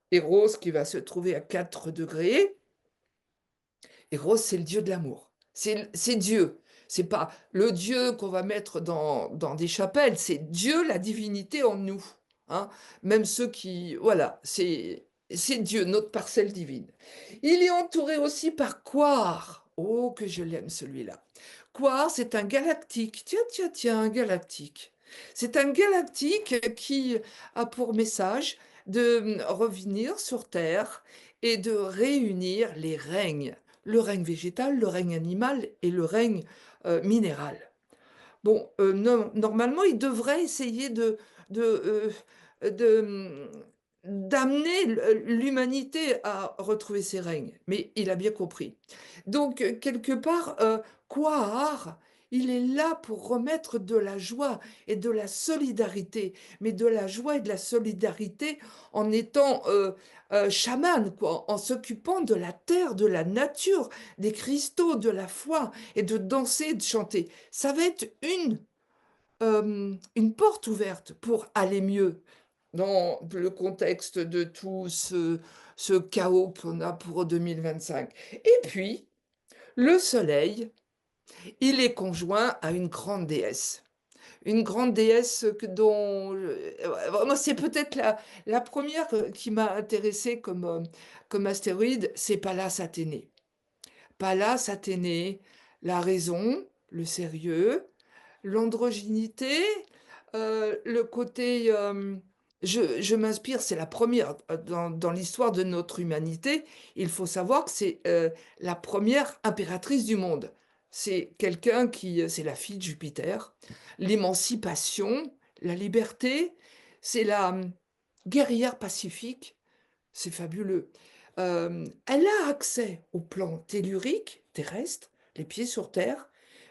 Eros qui va se trouver à 4 degrés, Eros, c'est le dieu de l'amour. C'est Dieu. C'est pas le Dieu qu'on va mettre dans des chapelles, c'est Dieu, la divinité en nous. Hein. Même ceux qui... Voilà, c'est Dieu, notre parcelle divine. Il est entouré aussi par Quar. Oh, que je l'aime celui-là. Quar, c'est un galactique. Tiens, tiens, tiens, un galactique. C'est un galactique qui a pour message de revenir sur Terre et de réunir les règnes, le règne végétal, le règne animal et le règne minéral. Bon, normalement, il devrait essayer de, de, d'amener l'humanité à retrouver ses règnes, mais il a bien compris. Donc, quelque part, Quahar, il est là pour remettre de la joie et de la solidarité, mais de la joie et de la solidarité en étant chaman, quoi, en s'occupant de la terre, de la nature, des cristaux, de la foi, et de danser, de chanter. Ça va être une porte ouverte pour aller mieux dans le contexte de tout ce chaos qu'on a pour 2025. Et puis, le soleil, il est conjoint à une grande déesse. Une grande déesse dont moi c'est peut-être la première qui m'a intéressée comme astéroïde, c'est Pallas Athénée. Pallas Athénée, la raison, le sérieux, l'androgynité, le côté je m'inspire, c'est la première dans l'histoire de notre humanité. Il faut savoir que c'est la première impératrice du monde. C'est quelqu'un c'est la fille de Jupiter. L'émancipation, la liberté, c'est la guerrière pacifique. C'est fabuleux. Elle a accès au plan tellurique, terrestre, les pieds sur terre,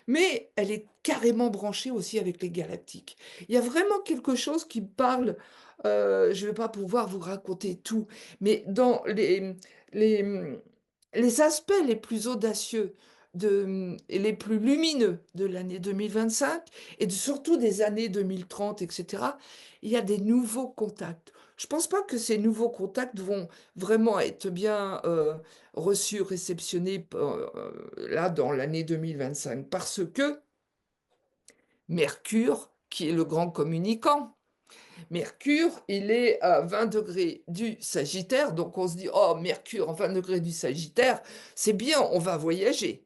mais elle est carrément branchée aussi avec les galactiques. Il y a vraiment quelque chose qui parle, je ne vais pas pouvoir vous raconter tout, mais dans les, les aspects les plus audacieux et les plus lumineux de l'année 2025 et surtout des années 2030, etc., il y a des nouveaux contacts. Je ne pense pas que ces nouveaux contacts vont vraiment être bien reçus, réceptionnés là dans l'année 2025, parce que Mercure, qui est le grand communicant, Mercure, il est à 20 degrés du Sagittaire, donc on se dit, oh, Mercure, 20 degrés du Sagittaire, c'est bien, on va voyager.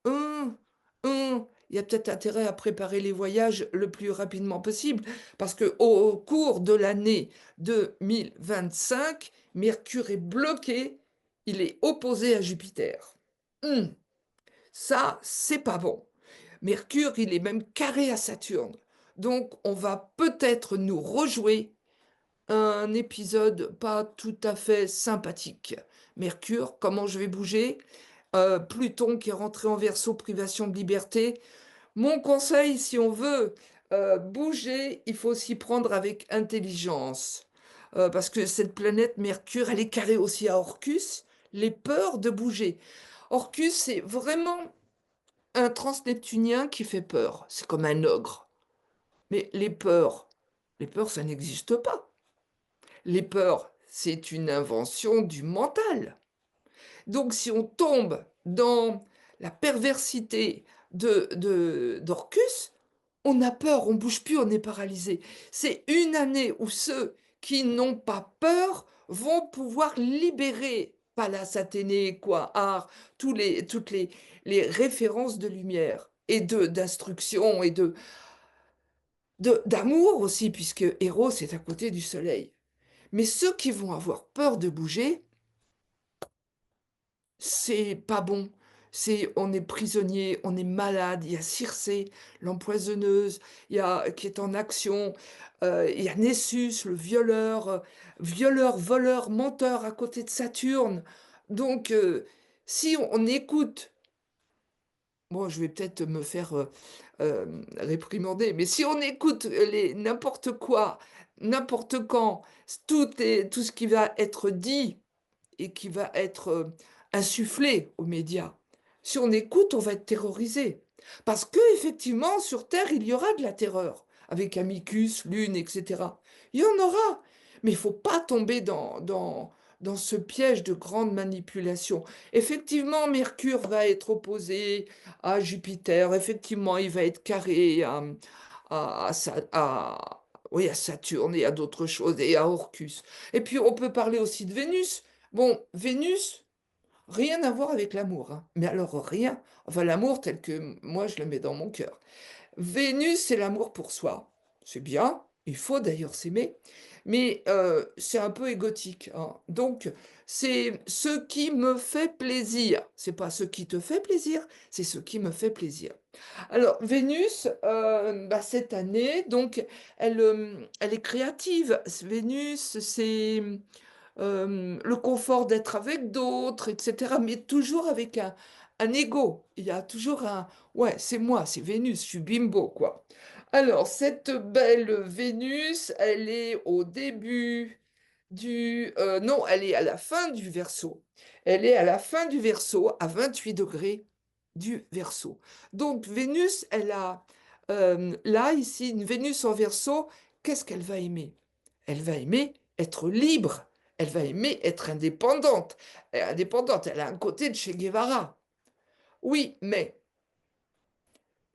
Hum, il y a peut-être intérêt à préparer les voyages le plus rapidement possible, parce que au cours de l'année 2025, Mercure est bloqué, il est opposé à Jupiter. Hum, Ça, c'est pas bon. Mercure, il est même carré à Saturne. Donc, on va peut-être nous rejouer un épisode pas tout à fait sympathique. Mercure, comment je vais bouger? Pluton qui est rentré en Verseau, privation de liberté. Mon conseil, si on veut bouger, il faut s'y prendre avec intelligence. Parce que cette planète Mercure, elle est carrée aussi à Orcus, les peurs de bouger. Orcus, c'est vraiment un transneptunien qui fait peur. C'est comme un ogre. Mais les peurs, ça n'existe pas. Les peurs, c'est une invention du mental. Donc si on tombe dans la perversité d'Orcus, on a peur, on bouge plus, on est paralysé. C'est une année où ceux qui n'ont pas peur vont pouvoir libérer Pallas Athénée, Quahar, toutes les références de lumière et d'instruction et d'amour aussi, puisque Héros est à côté du soleil. Mais ceux qui vont avoir peur de bouger, c'est pas bon. On est prisonnier, on est malade. Il y a Circé, l'empoisonneuse, qui est en action. Il y a Nessus, le violeur, violeur, voleur, menteur à côté de Saturne. Donc, si on écoute, bon, je vais peut-être me faire réprimander, mais si on écoute n'importe quoi, n'importe quand, tout ce qui va être dit et qui va être insufflé aux médias. Si on écoute, on va être terrorisé. Parce que effectivement, sur Terre, il y aura de la terreur, avec Amicus, Lune, etc. Il y en aura. Mais il ne faut pas tomber dans ce piège de grande manipulation. Effectivement, Mercure va être opposé à Jupiter, effectivement, il va être carré oui, à Saturne et à d'autres choses, et à Orcus. Et puis, on peut parler aussi de Vénus. Bon, Vénus, rien à voir avec l'amour, hein. Mais alors, rien. Enfin, l'amour tel que moi, je le mets dans mon cœur. Vénus, c'est l'amour pour soi. C'est bien, il faut d'ailleurs s'aimer, mais c'est un peu égotique, hein. Donc, c'est ce qui me fait plaisir. C'est pas ce qui te fait plaisir, c'est ce qui me fait plaisir. Alors, Vénus, bah, cette année, donc, elle est créative. Vénus, c'est le confort d'être avec d'autres, etc. Mais toujours avec un ego. Il y a toujours un, ouais, c'est moi, c'est Vénus, je suis bimbo, quoi. Alors, cette belle Vénus, elle est au début non, elle est à la fin du Verseau. Elle est à la fin du Verseau, à 28 degrés du Verseau. Donc, Vénus, elle a, là, ici, une Vénus en Verseau, qu'est-ce qu'elle va aimer? Elle va aimer être libre. Elle va aimer être indépendante. Indépendante, elle a un côté de Che Guevara. Oui, mais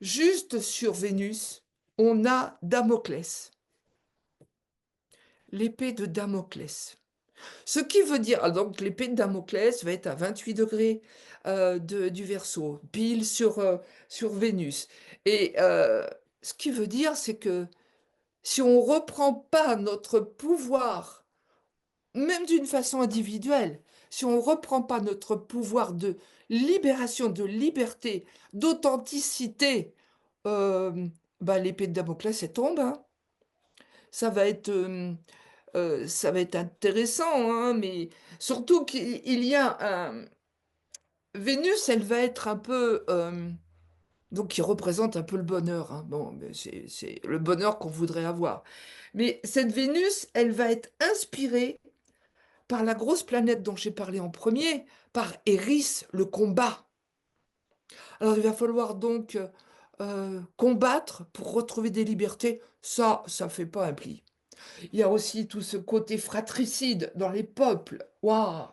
juste sur Vénus, on a Damoclès, l'épée de Damoclès. Ce qui veut dire, donc l'épée de Damoclès va être à 28 degrés du Verseau, pile sur Vénus. Et ce qui veut dire, c'est que si on ne reprend pas notre pouvoir, même d'une façon individuelle, si on ne reprend pas notre pouvoir de libération, de liberté, d'authenticité, euh, bah, l'épée de Damoclès, elle tombe, hein. Ça va être, ça va être intéressant, hein, mais surtout qu'il y a un... Vénus, elle va être un peu... donc, qui représente un peu le bonheur, hein. Bon, mais c'est le bonheur qu'on voudrait avoir. Mais cette Vénus, elle va être inspirée par la grosse planète dont j'ai parlé en premier, par Eris, le combat. Alors il va falloir donc combattre pour retrouver des libertés. Ça fait pas un pli. Il y a aussi tout ce côté fratricide dans les peuples. Waouh!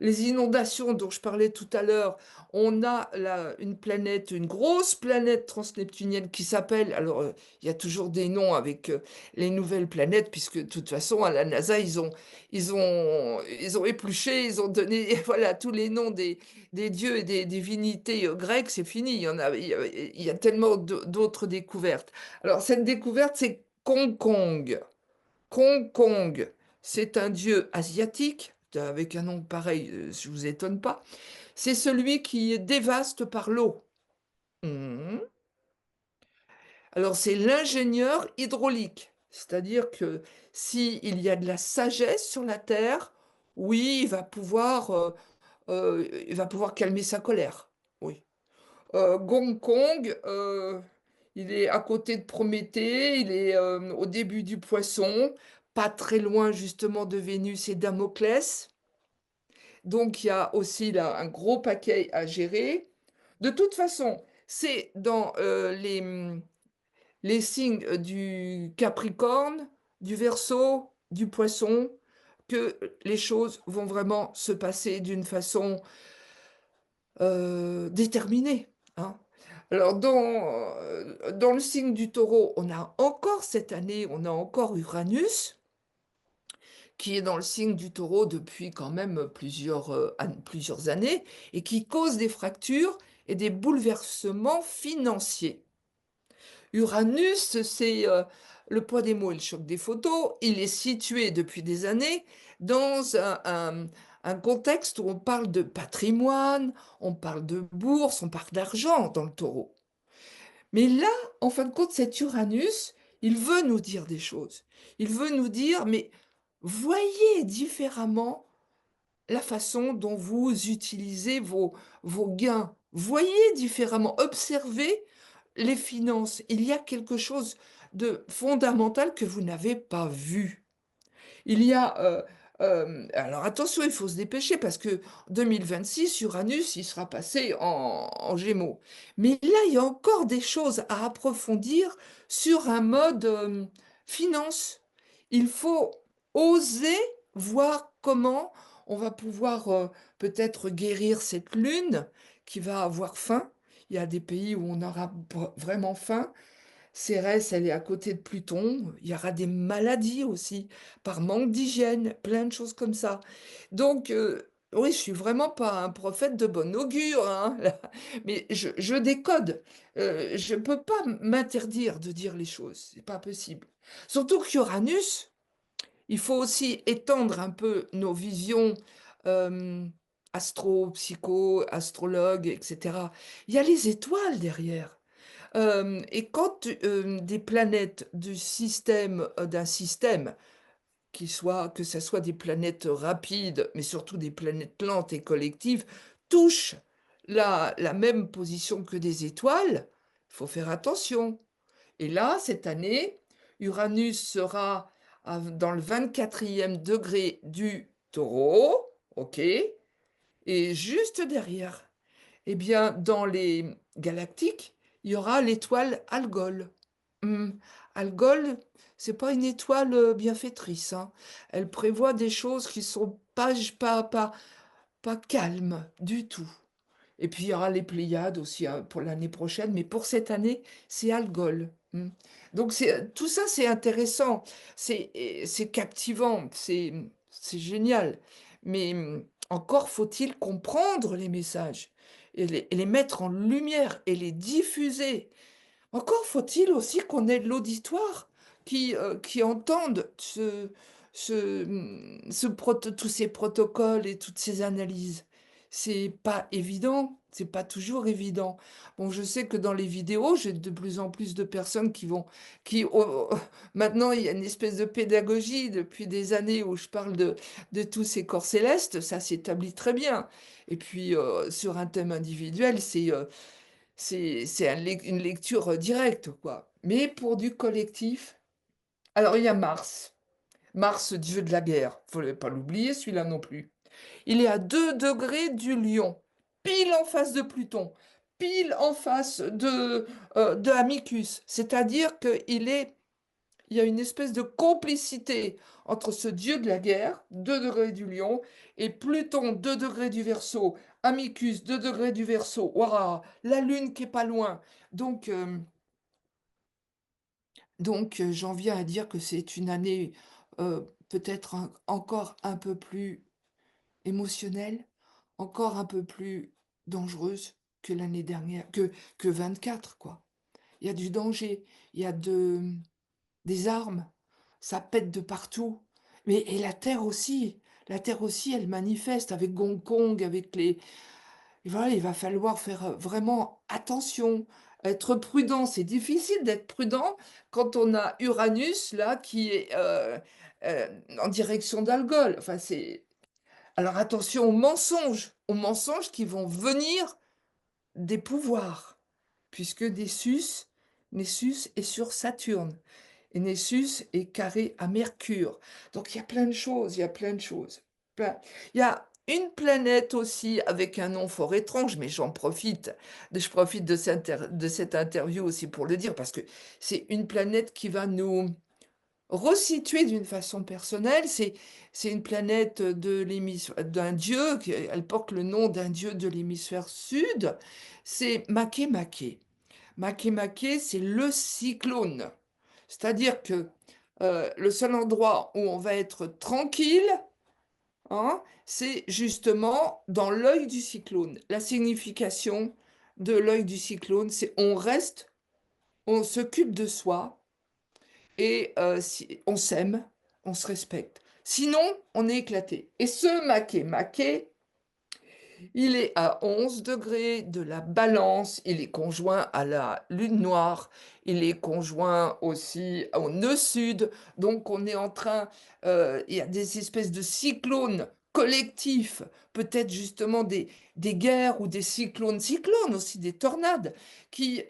Les inondations dont je parlais tout à l'heure, on a là une planète, une grosse planète transneptunienne qui s'appelle, alors il y a toujours des noms avec les nouvelles planètes, puisque de toute façon à la NASA ils ont épluché, ils ont donné voilà tous les noms des dieux et des divinités grecques, c'est fini, il y a tellement d'autres découvertes. Alors cette découverte c'est Kong Kong. Kong Kong, c'est un dieu asiatique, avec un nom pareil, je ne vous étonne pas. C'est celui qui dévaste par l'eau. Mhm. Alors c'est l'ingénieur hydraulique, c'est-à-dire que s'il y a de la sagesse sur la terre, oui, il va pouvoir calmer sa colère. Oui. Gong Kong, il est à côté de Prométhée, il est au début du Poisson, pas très loin justement de Vénus et Damoclès. Donc il y a aussi là un gros paquet à gérer. De toute façon, c'est dans les signes du Capricorne, du Verseau, du Poisson, que les choses vont vraiment se passer d'une façon déterminée, hein. Alors, dans le signe du taureau, on a encore cette année, on a encore Uranus, qui est dans le signe du taureau depuis quand même plusieurs années, et qui cause des fractures et des bouleversements financiers. Uranus, c'est le poids des mots et le choc des photos. Il est situé depuis des années dans un contexte où on parle de patrimoine, on parle de bourse, on parle d'argent dans le taureau. Mais là, en fin de compte, cet Uranus, il veut nous dire des choses. Il veut nous dire, mais voyez différemment la façon dont vous utilisez vos gains. Voyez différemment, observez les finances. Il y a quelque chose de fondamental que vous n'avez pas vu. Il y a... alors attention, il faut se dépêcher parce que 2026, Uranus, il sera passé en Gémeaux. Mais là, il y a encore des choses à approfondir sur un mode finance. Il faut oser voir comment on va pouvoir, peut-être guérir cette lune qui va avoir faim. Il y a des pays où on aura vraiment faim. Cérès, elle est à côté de Pluton. Il y aura des maladies aussi, par manque d'hygiène, plein de choses comme ça. Donc, oui, je suis vraiment pas un prophète de bon augure, hein, là, mais je décode. Je peux pas m'interdire de dire les choses, c'est pas possible. Surtout qu'Uranus, il faut aussi étendre un peu nos visions, hem, astro, psycho, astrologue, et cetera. Il y a les étoiles derrière. Et quand, des planètes du système, d'un système que ça soit des planètes rapides, mais surtout des planètes lentes et collectives, touchent la même position que des étoiles, il faut faire attention. Et là, cette année, Uranus sera dans le 24e degré du Taureau, ok, et juste derrière, eh bien, dans les galactiques, il y aura l'étoile Algol. Hmm. Algol, c'est pas une étoile bienfaitrice, hein. Elle prévoit des choses qui sont pas calmes du tout. Et puis il y aura les Pléiades aussi hein, pour l'année prochaine, mais pour cette année, c'est Algol. Donc tout ça, c'est intéressant, c'est captivant, c'est génial. Mais encore faut-il comprendre les messages et les mettre en lumière et les diffuser. Encore faut-il aussi qu'on ait de l'auditoire qui entende tous ces protocoles et toutes ces analyses. C'est pas évident, c'est pas toujours évident. Bon, je sais que dans les vidéos, j'ai de plus en plus de personnes maintenant, il y a une espèce de pédagogie depuis des années où je parle de tous ces corps célestes, ça s'établit très bien. Et puis, sur un thème individuel, une lecture directe, quoi. Mais pour du collectif, alors il y a Mars. Mars, dieu de la guerre. Faut pas l'oublier, celui-là non plus. Il est à 2 degrés du Lion, pile en face de Pluton, pile en face de Amicus. C'est-à-dire il y a une espèce de complicité entre ce dieu de la guerre, 2 degrés du Lion, et Pluton, 2 degrés du Verseau, Amicus, 2 degrés du Verseau. Waouh, la Lune qui est pas loin. Donc, euh, donc, j'en viens à dire que c'est une année peut-être encore un peu plus émotionnelle, encore un peu plus dangereuse que l'année dernière, que 24, quoi. Il y a du danger, il y a des armes, ça pète de partout. Mais et la Terre aussi, elle manifeste avec Hong Kong, avec les... Et voilà, il va falloir faire vraiment attention, être prudent. C'est difficile d'être prudent quand on a Uranus, là, qui est en direction d'Algol. Enfin, c'est... Alors attention aux mensonges qui vont venir des pouvoirs, puisque Nessus est sur Saturne. Et Nessus est carré à Mercure. Donc il y a plein de choses, il y a plein de choses. Il y a une planète aussi avec un nom fort étrange, mais je profite de cette interview aussi pour le dire, parce que c'est une planète qui va nous resituer d'une façon personnelle. C'est une planète d'un dieu, elle porte le nom d'un dieu de l'hémisphère sud, c'est Makemake. Makemake, c'est le cyclone. C'est-à-dire que le seul endroit où on va être tranquille, hein, c'est justement dans l'œil du cyclone. La signification de l'œil du cyclone, c'est on reste, on s'occupe de soi et on s'aime, on se respecte. Sinon, on est éclaté. Et ce maquet, il est à 11 degrés de la balance, il est conjoint à la lune noire, il est conjoint aussi au nœud sud, donc on est en train, il y a des espèces de cyclones collectifs, peut-être justement des guerres ou des cyclones aussi, des tornades, qui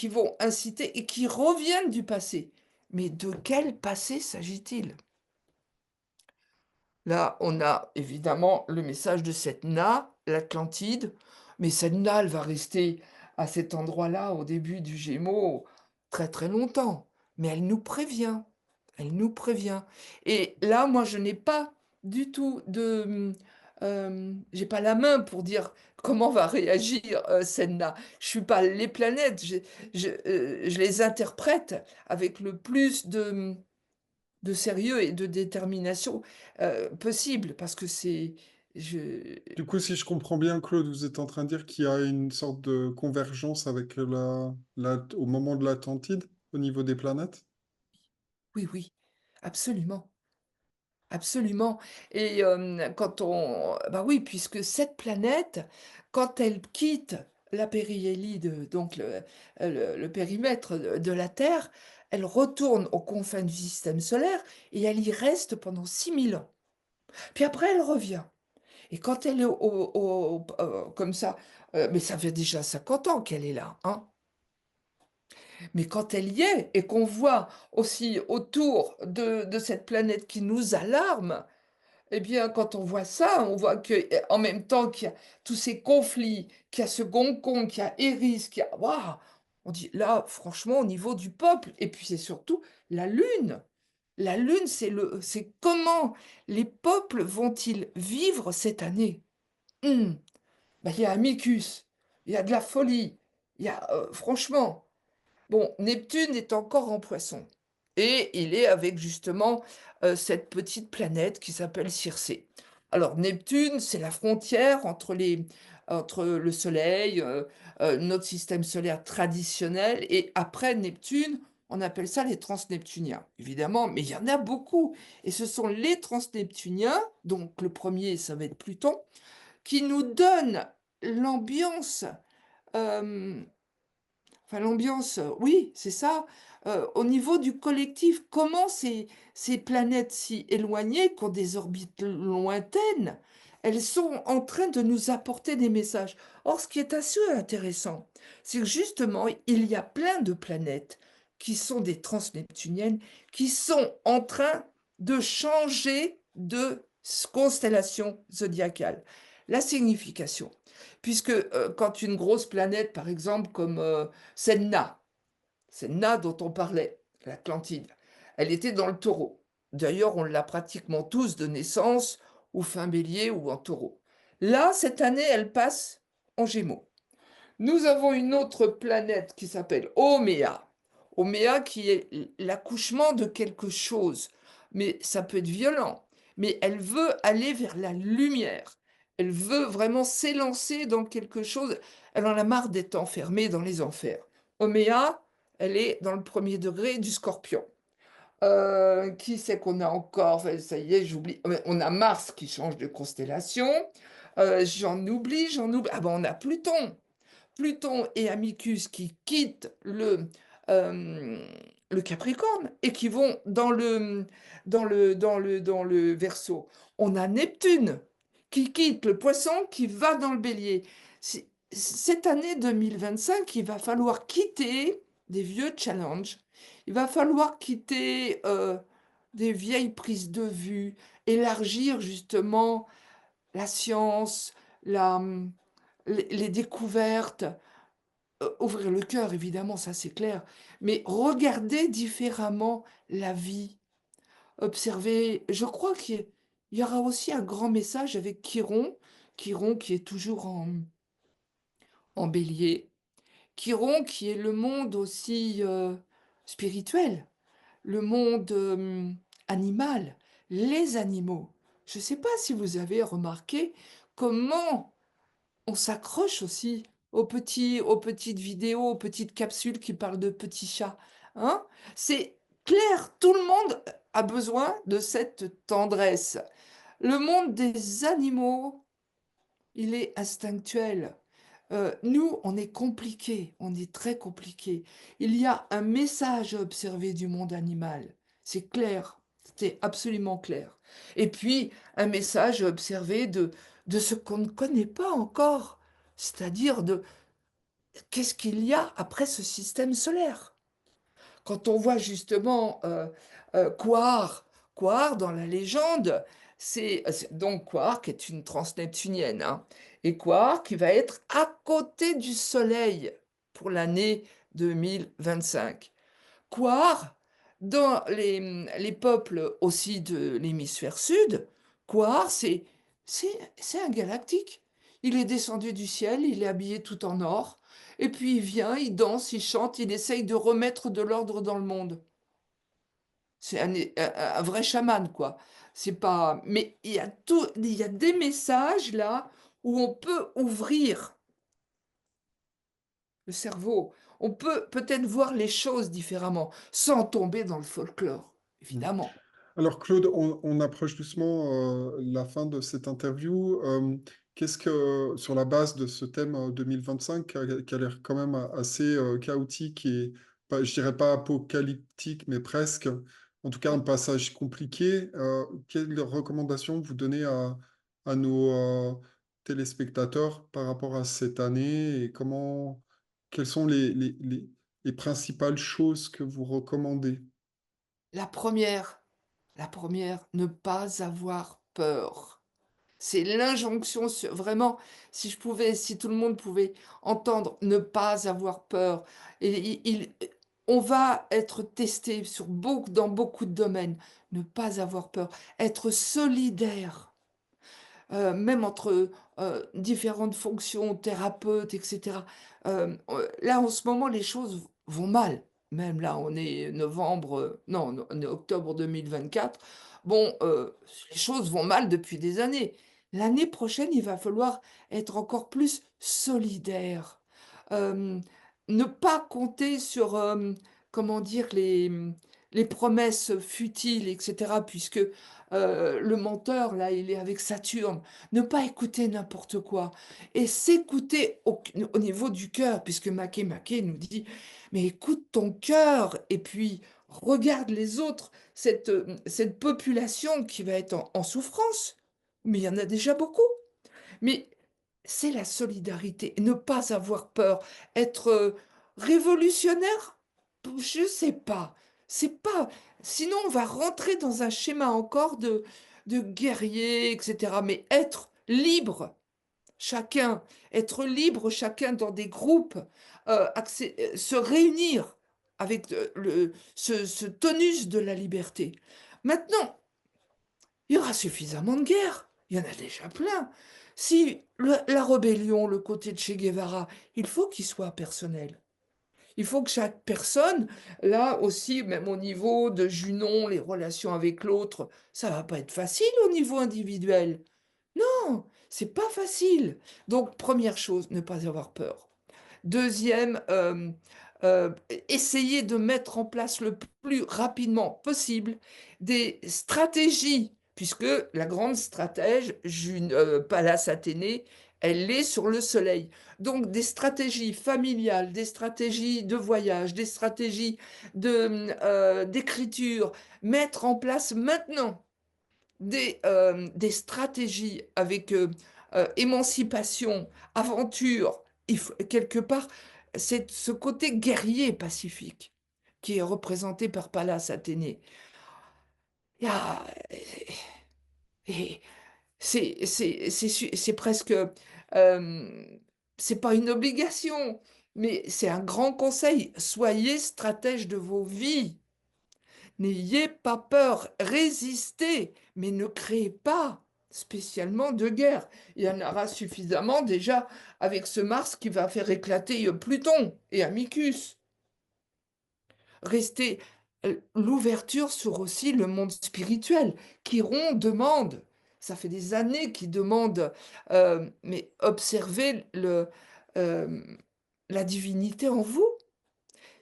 vont inciter et qui reviennent du passé. Mais de quel passé s'agit-il? Là, on a évidemment le message de Setna, l'Atlantide, mais Setna, elle va rester à cet endroit-là au début du Gémeaux très très longtemps. Mais elle nous prévient, elle nous prévient. Et là, moi, je n'ai pas du tout j'ai pas la main pour dire comment va réagir, Senna. Je suis pas les planètes, je les interprète avec le plus de sérieux et de détermination, possible parce que c'est je Du coup, si je comprends bien, Claude, vous êtes en train de dire qu'il y a une sorte de convergence avec au moment de l'Atlantide, au niveau des planètes? oui, oui, absolument. Absolument et quand on bah, oui, puisque cette planète, quand elle quitte la périhélie donc le périmètre de la Terre, elle retourne aux confins du système solaire et elle y reste pendant 6 000 ans. Puis après elle revient et quand elle est comme ça, mais ça fait déjà 50 ans qu'elle est là, hein. Mais quand elle y est et qu'on voit aussi autour de cette planète qui nous alarme, eh bien, quand on voit ça, on voit que, en même temps qu'il y a tous ces conflits, qu'il y a ce Hong Kong, qu'il y a Eris, qu'il y a waouh! On dit là, franchement, au niveau du peuple, et puis c'est surtout la Lune. La Lune, c'est comment les peuples vont-ils vivre cette année? Mmh, bah, il y a Amicus, il y a de la folie, il y a, franchement. Bon, Neptune est encore en Poisson et il est avec justement, cette petite planète qui s'appelle Circé. Alors Neptune, c'est la frontière entre le Soleil, notre système solaire traditionnel et après Neptune, on appelle ça les transneptuniens, évidemment, mais il y en a beaucoup et ce sont les transneptuniens, donc le premier, ça va être Pluton, qui nous donnent l'ambiance, hem enfin l'ambiance, oui, c'est ça. Au niveau du collectif, comment ces planètes si éloignées, qui ont des orbites lointaines, elles sont en train de nous apporter des messages. Or, ce qui est assez intéressant, c'est que justement, il y a plein de planètes qui sont des transneptuniennes, qui sont en train de changer de constellation zodiacale. La signification, puisque, quand une grosse planète, par exemple, comme, Senna, Senna dont on parlait, l'Atlantide, elle était dans le Taureau. D'ailleurs, on l'a pratiquement tous de naissance, ou fin Bélier ou en Taureau. Là, cette année, elle passe en Gémeaux. Nous avons une autre planète qui s'appelle Oméa. Oméa qui est l'accouchement de quelque chose. Mais ça peut être violent. Mais elle veut aller vers la lumière. Elle veut vraiment s'élancer dans quelque chose. Elle en a marre d'être enfermée dans les enfers. Oméa, elle est dans le premier degré du Scorpion. Qui c'est qu'on a encore? Enfin, ça y est, j'oublie. On a Mars qui change de constellation. J'en oublie, j'en oublie. Ah ben, on a Pluton. Pluton et Amicus qui quittent euh, le Capricorne et qui vont dans le Verseau. On a Neptune qui quitte le Poisson, qui va dans le Bélier. Cette année 2025, il va falloir quitter des vieux challenges. Il va falloir quitter des vieilles prises de vue, élargir justement la science, la, les découvertes, ouvrir le cœur, évidemment, ça c'est clair, mais regarder différemment la vie, observer. Je crois qu'il y aura aussi un grand message avec Chiron, Chiron qui est toujours en bélier, Chiron qui est le monde aussi spirituel, le monde animal, les animaux. Je ne sais pas si vous avez remarqué comment on s'accroche aussi aux petites vidéos, aux petites capsules qui parlent de petits chats, hein? C'est clair, tout le monde a besoin de cette tendresse. Le monde des animaux, il est instinctuel. Nous, on est compliqué, on est très compliqué. Il y a un message à observer du monde animal. C'est clair, c'est absolument clair. Et puis, un message à observer de ce qu'on ne connaît pas encore, c'est-à-dire de qu'est-ce qu'il y a après ce système solaire. Quand on voit justement Quar, Quar dans la légende, donc Quar qui est une transneptunienne, hein, et Quar qui va être à côté du Soleil pour l'année 2025. Quar, dans les peuples aussi de l'hémisphère sud, Quar, c'est un galactique. Il est descendu du ciel, il est habillé tout en or, et puis il vient, il danse, il chante, il essaye de remettre de l'ordre dans le monde. C'est un vrai chaman, quoi. C'est pas mais il y a des messages là où on peut ouvrir le cerveau. On peut peut-être voir les choses différemment, sans tomber dans le folklore, Mm. évidemment. Alors Claude, on approche doucement la fin de cette interview. Qu'est-ce que, sur la base de ce thème 2025, qui a l'air quand même assez chaotique et, je dirais pas apocalyptique, mais presque, en tout cas un Ouais. passage compliqué, quelles recommandations vous donnez à nos téléspectateurs par rapport à cette année et quelles sont les principales choses que vous recommandez? La première la première, ne pas avoir peur. C'est l'injonction vraiment, si tout le monde pouvait entendre ne pas avoir peur et on va être testé dans beaucoup de domaines. Ne pas avoir peur, être solidaire. Même entre, différentes fonctions, thérapeutes et cetera. Là, en ce moment, les choses vont mal. Même là, on est novembre, non, on est octobre 2024. Bon, les choses vont mal depuis des années. L'année prochaine, il va falloir être encore plus solidaire. Hem, Ne pas compter sur, comment dire? Les promesses futiles et cetera puisque le menteur là, il est avec Saturne. Ne pas écouter n'importe quoi et s'écouter au niveau du cœur puisque Mackay nous dit: «Mais écoute ton cœur et puis regarde les autres, cette population qui va être en souffrance». Mais il y en a déjà beaucoup. Mais c'est la solidarité, ne pas avoir peur, être, révolutionnaire? Je sais pas, c'est pas sinon on va rentrer dans un schéma encore de guerrier et cetera, mais être libre chacun dans des groupes, se réunir avec, ce tonus de la liberté. Maintenant il y aura suffisamment de guerres. Il y en a déjà plein. Si la rébellion, le côté de Che Guevara, il faut qu'il soit personnel. Il faut que chaque personne, là aussi, même au niveau de Junon, les relations avec l'autre, ça va pas être facile au niveau individuel. Non, c'est pas facile. Donc, première chose, ne pas avoir peur. Deuxième, essayer de mettre en place le plus rapidement possible des stratégies, puisque la grande stratège, Pallas Athénée, elle est sur le soleil. Donc des stratégies familiales, des stratégies de voyage, des stratégies d'écriture, mettre en place maintenant des stratégies avec émancipation, aventure, quelque part, c'est ce côté guerrier pacifique qui est représenté par Pallas Athénée. Il y a- et c'est presque, euh, c'est pas une obligation, mais c'est un grand conseil. Soyez stratège de vos vies. N'ayez pas peur, résistez, mais ne créez pas spécialement de guerre. Il y en aura suffisamment déjà avec ce Mars qui va faire éclater Pluton et Amicus. Restez l'ouverture sur aussi le monde spirituel. Chiron demande, ça fait des années qu'il demande, mais observez euh, la divinité en vous.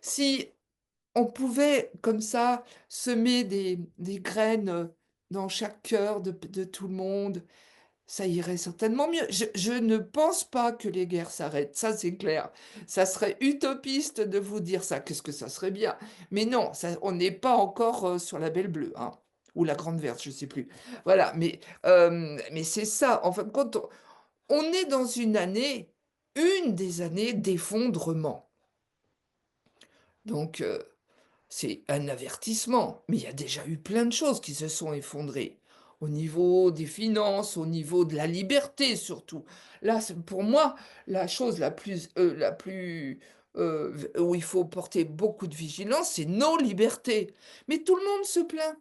Si on pouvait comme ça semer des graines dans chaque cœur de tout le monde, ça irait certainement mieux. Je ne pense pas que les guerres s'arrêtent, ça c'est clair. Ça serait utopiste de vous dire ça, qu'est-ce que ça serait bien. Mais non, ça, on n'est pas encore sur la Belle Bleue, hein, ou la Grande Verte, je ne sais plus. Voilà, mais c'est ça, en fin de compte, on est dans une des années d'effondrement. Donc, c'est un avertissement, mais il y a déjà eu plein de choses qui se sont effondrées. Au niveau des finances, au niveau de la liberté surtout. Là, pour moi, la chose où il faut porter beaucoup de vigilance, c'est nos libertés. Mais tout le monde se plaint.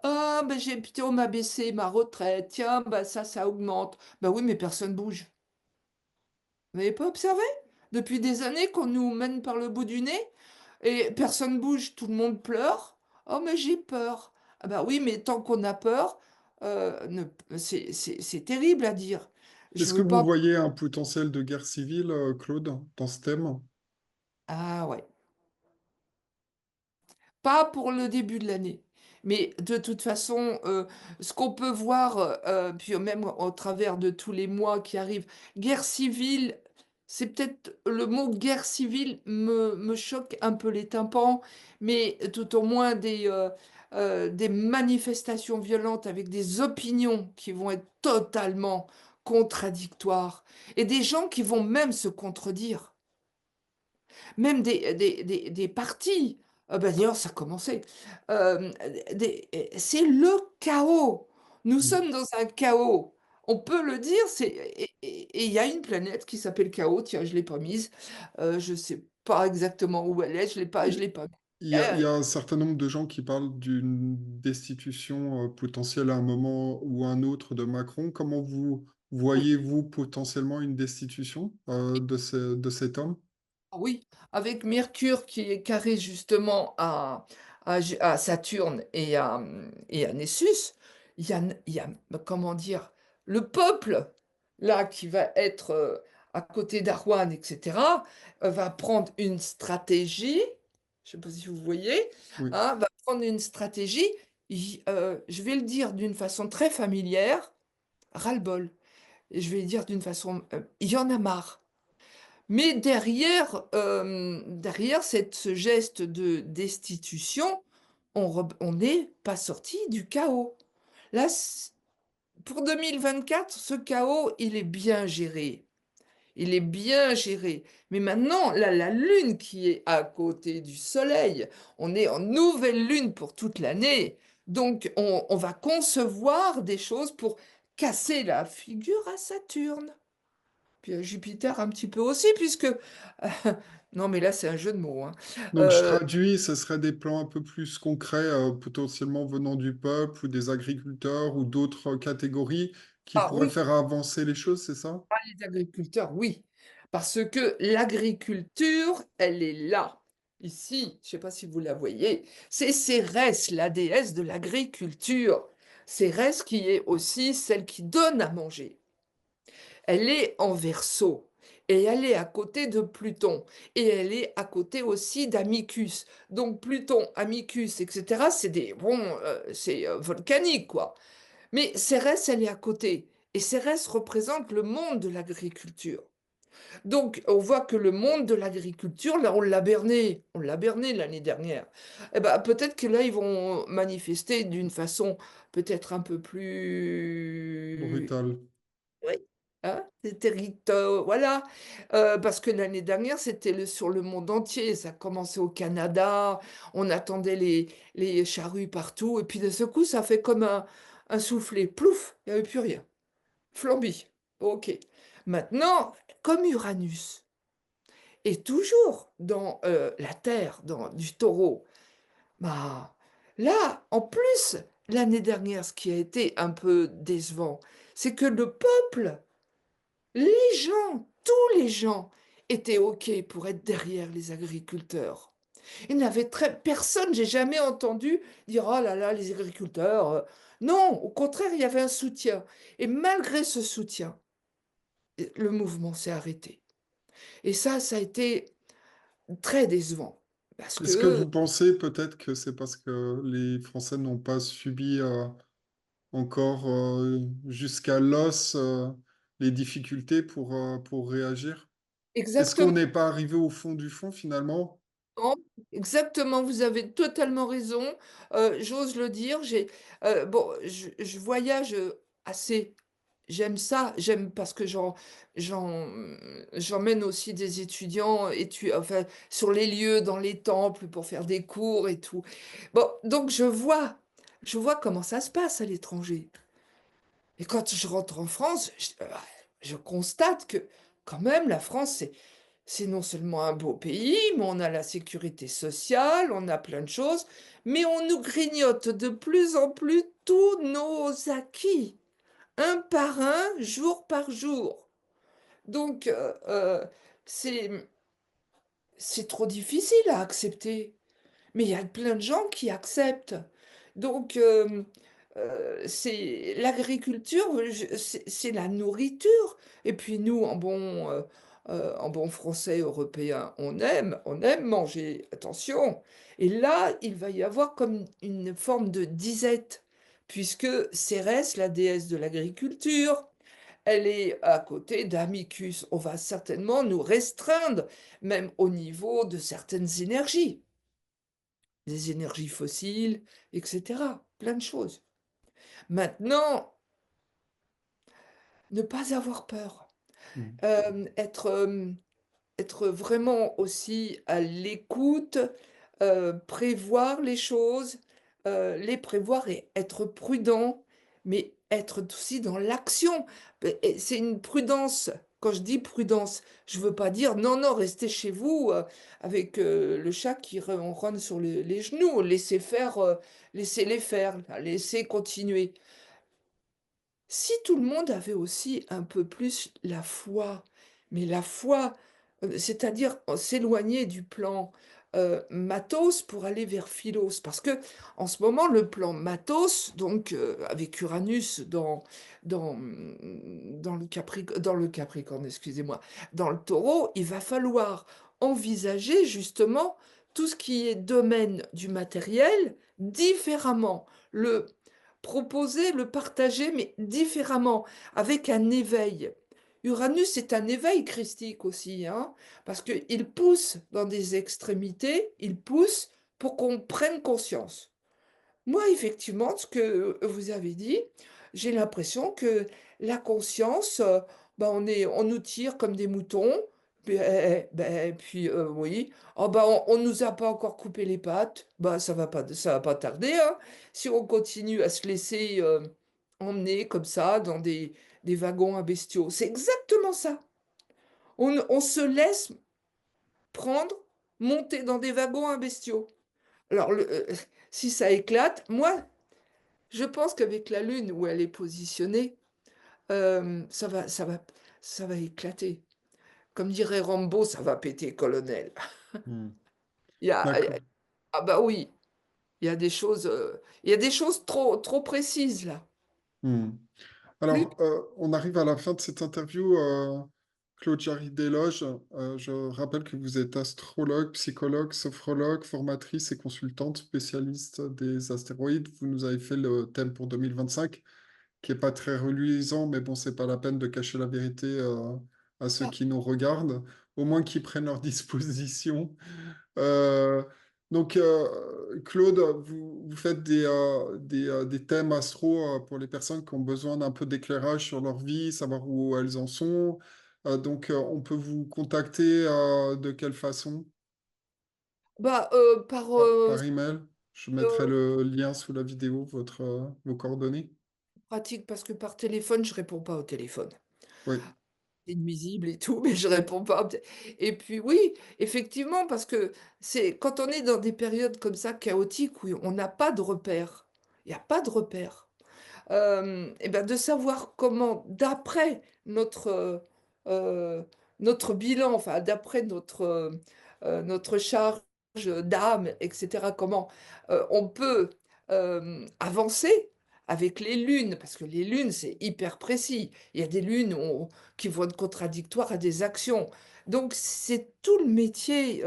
Ah, ben j'ai plutôt on m'a baissé ma retraite. Tiens, bah ça augmente. Bah oui, mais personne bouge. Vous n'avez pas observé? Depuis des années qu'on nous mène par le bout du nez et personne bouge, tout le monde pleure. Oh, mais j'ai peur. Ah bah oui, mais tant qu'on a peur, ne c'est terrible à dire. Je Est-ce que veux vous pas. voyez un potentiel de guerre civile, Claude, dans ce thème? Ah ouais. Pas pour le début de l'année. Mais de toute façon, ce qu'on peut voir, puis même au travers de tous les mois qui arrivent, guerre civile, c'est peut-être le mot guerre civile me choque un peu les tympans, mais tout au moins des manifestations violentes avec des opinions qui vont être totalement contradictoires et des gens qui vont même se contredire. Même des partis, bah, d'ailleurs ça a commencé, hem, c'est le chaos. Nous sommes dans un chaos. On peut le dire, c'est et il y a une planète qui s'appelle Chaos, tiens, je l'ai pas mise, je sais pas exactement où elle est, je l'ai pas Il y a un certain nombre de gens qui parlent d'une destitution potentielle à un moment ou un autre de Macron. Comment vous oui. voyez-vous potentiellement une destitution de cet homme? Oui, avec Mercure qui est carré justement à Saturne et à Nessus, il y a, bah, comment dire? Le peuple, là, qui va être, à côté d'Arwan et cetera, va prendre une stratégie, je sais pas si vous voyez, Oui. hein, va prendre une stratégie, je vais le dire d'une façon très familière, ras-le-bol. Et je vais le dire d'une façon, il y en a marre. Mais derrière ce geste de destitution, on n'est pas sorti du chaos. Là, pour 2024, ce chaos, il est bien géré. Il est bien géré. Mais maintenant, là, la Lune qui est à côté du Soleil, on est en nouvelle Lune pour toute l'année. Donc, on va concevoir des choses pour casser la figure à Saturne. Puis à Jupiter un petit peu aussi, puisque non, mais là, c'est un jeu de mots, hein. Donc, je Heu, traduis, ce serait des plans un peu plus concrets, potentiellement venant du peuple ou des agriculteurs ou d'autres catégories qui ah pourraient oui, faire avancer les choses, c'est ça? pas les agriculteurs, oui, parce que l'agriculture, elle est là. Ici, je ne sais pas si vous la voyez, c'est Cérès, la déesse de l'agriculture. Cérès qui est aussi celle qui donne à manger. Elle est en Verseau et elle est à côté de Pluton et elle est à côté aussi d'Amicus. Donc Pluton, Amicus, et cetera, c'est des bon, c'est, volcanique, quoi. Mais Cérès, elle est à côté et Cérès représente le monde de l'agriculture. Donc on voit que le monde de l'agriculture, là, on l'a berné l'année dernière. Et ben peut-être que là, ils vont manifester d'une façon peut-être un peu plus. Brutal. Oui, hein, des voilà, parce que l'année dernière, c'était sur le monde entier. Ça a commencé au Canada, on attendait les charrues partout et puis de ce coup, ça fait comme un soufflet, plouf, il y avait plus rien. Flambi. OK. Maintenant, comme Uranus est toujours dans, la Terre, dans du Taureau, bah, là, en plus, l'année dernière, ce qui a été un peu décevant, c'est que le peuple, les gens, tous les gens étaient OK pour être derrière les agriculteurs. Il n'avait très personne, j'ai jamais entendu dire: «Oh là là, les agriculteurs», non, au contraire, il y avait un soutien et malgré ce soutien, le mouvement s'est arrêté et ça a été très décevant parce Est-ce que que vous pensez peut-être que c'est parce que les Français n'ont pas subi encore jusqu'à l'os les difficultés pour réagir? Est-ce qu'on exactement. n'est pas arrivé au fond du fond finalement? Non, exactement, vous avez totalement raison, j'ose le dire, bon, je voyage, assez. J'aime ça, j'aime parce que j'emmène aussi des étudiants enfin, sur les lieux, dans les temples pour faire des cours et tout. Bon, donc je vois comment ça se passe à l'étranger et quand je rentre en France, je constate que quand même la France, c'est non seulement un beau pays, mais on a la sécurité sociale, on a plein de choses, mais on nous grignote de plus en plus tous nos acquis, un par un, jour par jour. Donc, c'est c'est trop difficile à accepter. Mais il y a plein de gens qui acceptent. Donc, c'est l'agriculture, c'est la nourriture. Et puis nous, en bon français européen, on aime manger, attention. Et là, il va y avoir comme une forme de disette, puisque Cérès, la déesse de l'agriculture, elle est à côté d'Amicus. On va certainement nous restreindre, même au niveau de certaines énergies, des énergies fossiles, etc. Plein de choses. Maintenant, ne pas avoir peur. Mm. Être, être vraiment aussi à l'écoute, prévoir les choses, les prévoir et être prudent, mais être aussi dans l'action. Et c'est une prudence. Quand je dis prudence, je veux pas dire non, non, restez chez vous avec le chat qui ronronne sur les genoux. Laissez faire, laissez-les faire, là, laissez continuer. Si tout le monde avait aussi un peu plus la foi, mais la foi, c'est-à-dire s'éloigner du plan matos pour aller vers philos, parce que en ce moment le plan matos, donc avec Uranus dans le Capricorne, excusez-moi, dans le Taureau, il va falloir envisager justement tout ce qui est domaine du matériel différemment. Le proposer, le partager, mais différemment, avec un éveil. Uranus est un éveil christique aussi, hein, parce qu'il pousse dans des extrémités, il pousse pour qu'on prenne conscience. Moi, effectivement, ce que vous avez dit, j'ai l'impression que la conscience, on nous tire comme des moutons. Puis, oui, oh, on nous a pas encore coupé les pattes. Bah, ça va pas tarder, hein. Si on continue à se laisser emmener comme ça dans des wagons à bestiaux, c'est exactement ça. On se laisse prendre, monter dans des wagons à bestiaux. Alors, si ça éclate, moi, je pense qu'avec la Lune où elle est positionnée, ça va éclater. Comme dirait Rambo, ça va péter, colonel. Mm. Il y a, D'accord. ah bah oui, il y a des choses trop précises là. Mm. Plus, Alors, on arrive à la fin de cette interview. Claude Jarry-Desloges, je rappelle que vous êtes astrologue, psychologue, sophrologue, formatrice et consultante spécialiste des astéroïdes. Vous nous avez fait le thème pour 2025, qui est pas très reluisant, mais bon, c'est pas la peine de cacher la vérité à ceux ah, qui nous regardent, au moins qu'ils prennent leurs dispositions. Euh, donc, Claude, vous faites des thèmes astro pour les personnes qui ont besoin d'un peu d'éclairage sur leur vie, savoir où elles en sont. Donc, on peut vous contacter de quelle façon? par Par email? Je mettrai euh, le lien sous la vidéo, vos coordonnées. pratique parce que par téléphone, je réponds pas au téléphone. Oui. C'est nuisible et tout, mais je réponds pas. Et puis oui, effectivement, parce que c'est quand on est dans des périodes comme ça chaotiques où on n'a pas de repères, il n'y a pas de repères. Et ben de savoir comment, d'après euh, notre bilan, enfin d'après notre charge d'âme, etc., comment on peut avancer avec les lunes, parce que les lunes, c'est hyper précis. Il y a des lunes qui vont être contradictoires à des actions. Donc c'est tout le métier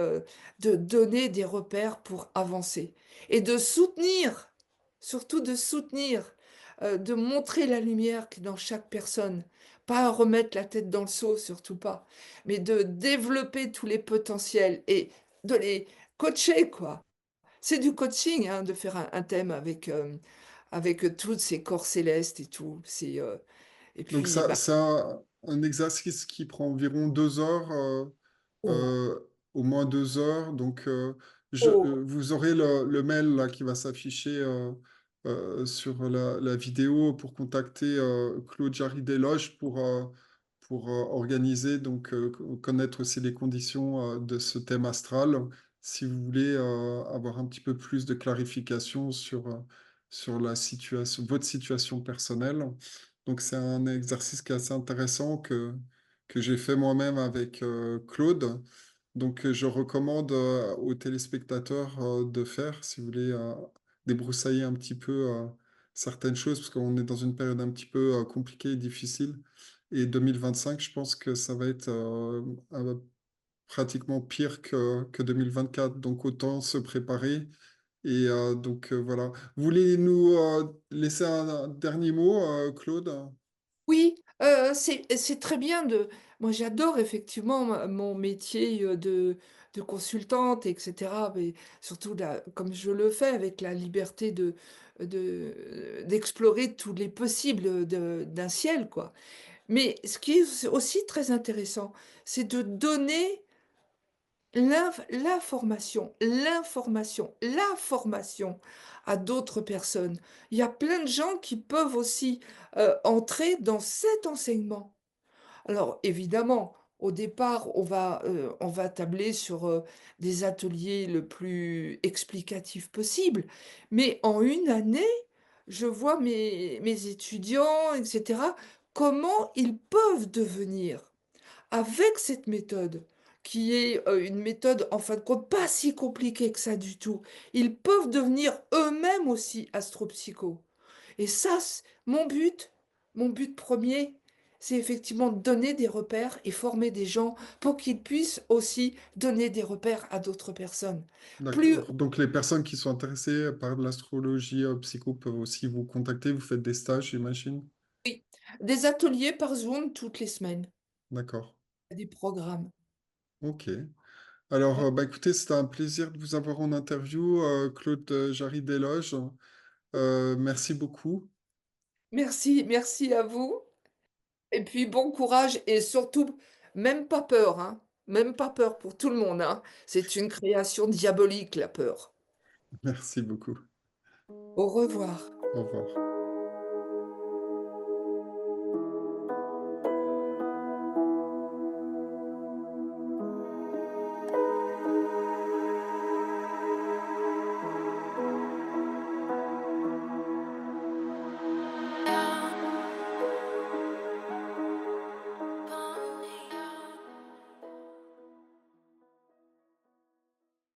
de donner des repères pour avancer et de soutenir, surtout de soutenir de montrer la lumière qui est dans chaque personne, pas remettre la tête dans le seau, surtout pas, mais de développer tous les potentiels et de les coacher, quoi. C'est du coaching, hein, de faire un thème avec tous ces corps célestes et tout. Et Donc, puis, ça, bah, c'est un exercice qui prend environ 2 heures, oh, euh, au moins 2 heures. Donc, oh, vous aurez le mail là, qui va s'afficher sur la vidéo pour contacter Claude Jarry-Desloges pour organiser, donc connaître aussi les conditions de ce thème astral, si vous voulez avoir un petit peu plus de clarification sur la situation, votre situation personnelle. Donc c'est un exercice qui est assez intéressant que j'ai fait moi-même avec Claude. Donc je recommande aux téléspectateurs de faire, si vous voulez débroussailler un petit peu certaines choses, parce qu'on est dans une période un petit peu compliquée et difficile. Et 2025, je pense que ça va être pratiquement pire que 2024. Donc autant se préparer. Et donc voilà. Vous voulez nous laisser un dernier mot, Claude? Oui, c'est très bien de moi j'adore effectivement mon métier, de consultante et cetera, mais surtout la comme je le fais avec la liberté d'explorer tous les possibles, d'un ciel, quoi. Mais ce qui est aussi très intéressant, c'est de donner la formation à d'autres personnes. Il y a plein de gens qui peuvent aussi, entrer dans cet enseignement. Alors évidemment, au départ, on va tabler sur, des ateliers le plus explicatifs possible, mais en une année, je vois mes étudiants et cetera, comment ils peuvent devenir avec cette méthode, qui est, une méthode, en fin de compte, pas si compliquée que ça du tout, ils peuvent devenir eux-mêmes aussi astropsychos. Et ça, mon but premier, c'est effectivement de donner des repères et former des gens pour qu'ils puissent aussi donner des repères à d'autres personnes. Plus D'accord. Donc les personnes qui sont intéressées par l'astrologie psycho peuvent aussi vous contacter, vous faites des stages, j'imagine? oui, des ateliers par Zoom toutes les semaines, D'accord. des programmes. Ok. Alors, bah, écoutez, c'était un plaisir de vous avoir en interview, Claude Jarry Desloges. Merci beaucoup. Merci, merci à vous. Et puis bon courage et surtout, même pas peur, hein. Même pas peur pour tout le monde, hein. C'est une création diabolique, la peur. Merci beaucoup. Au revoir. Au revoir.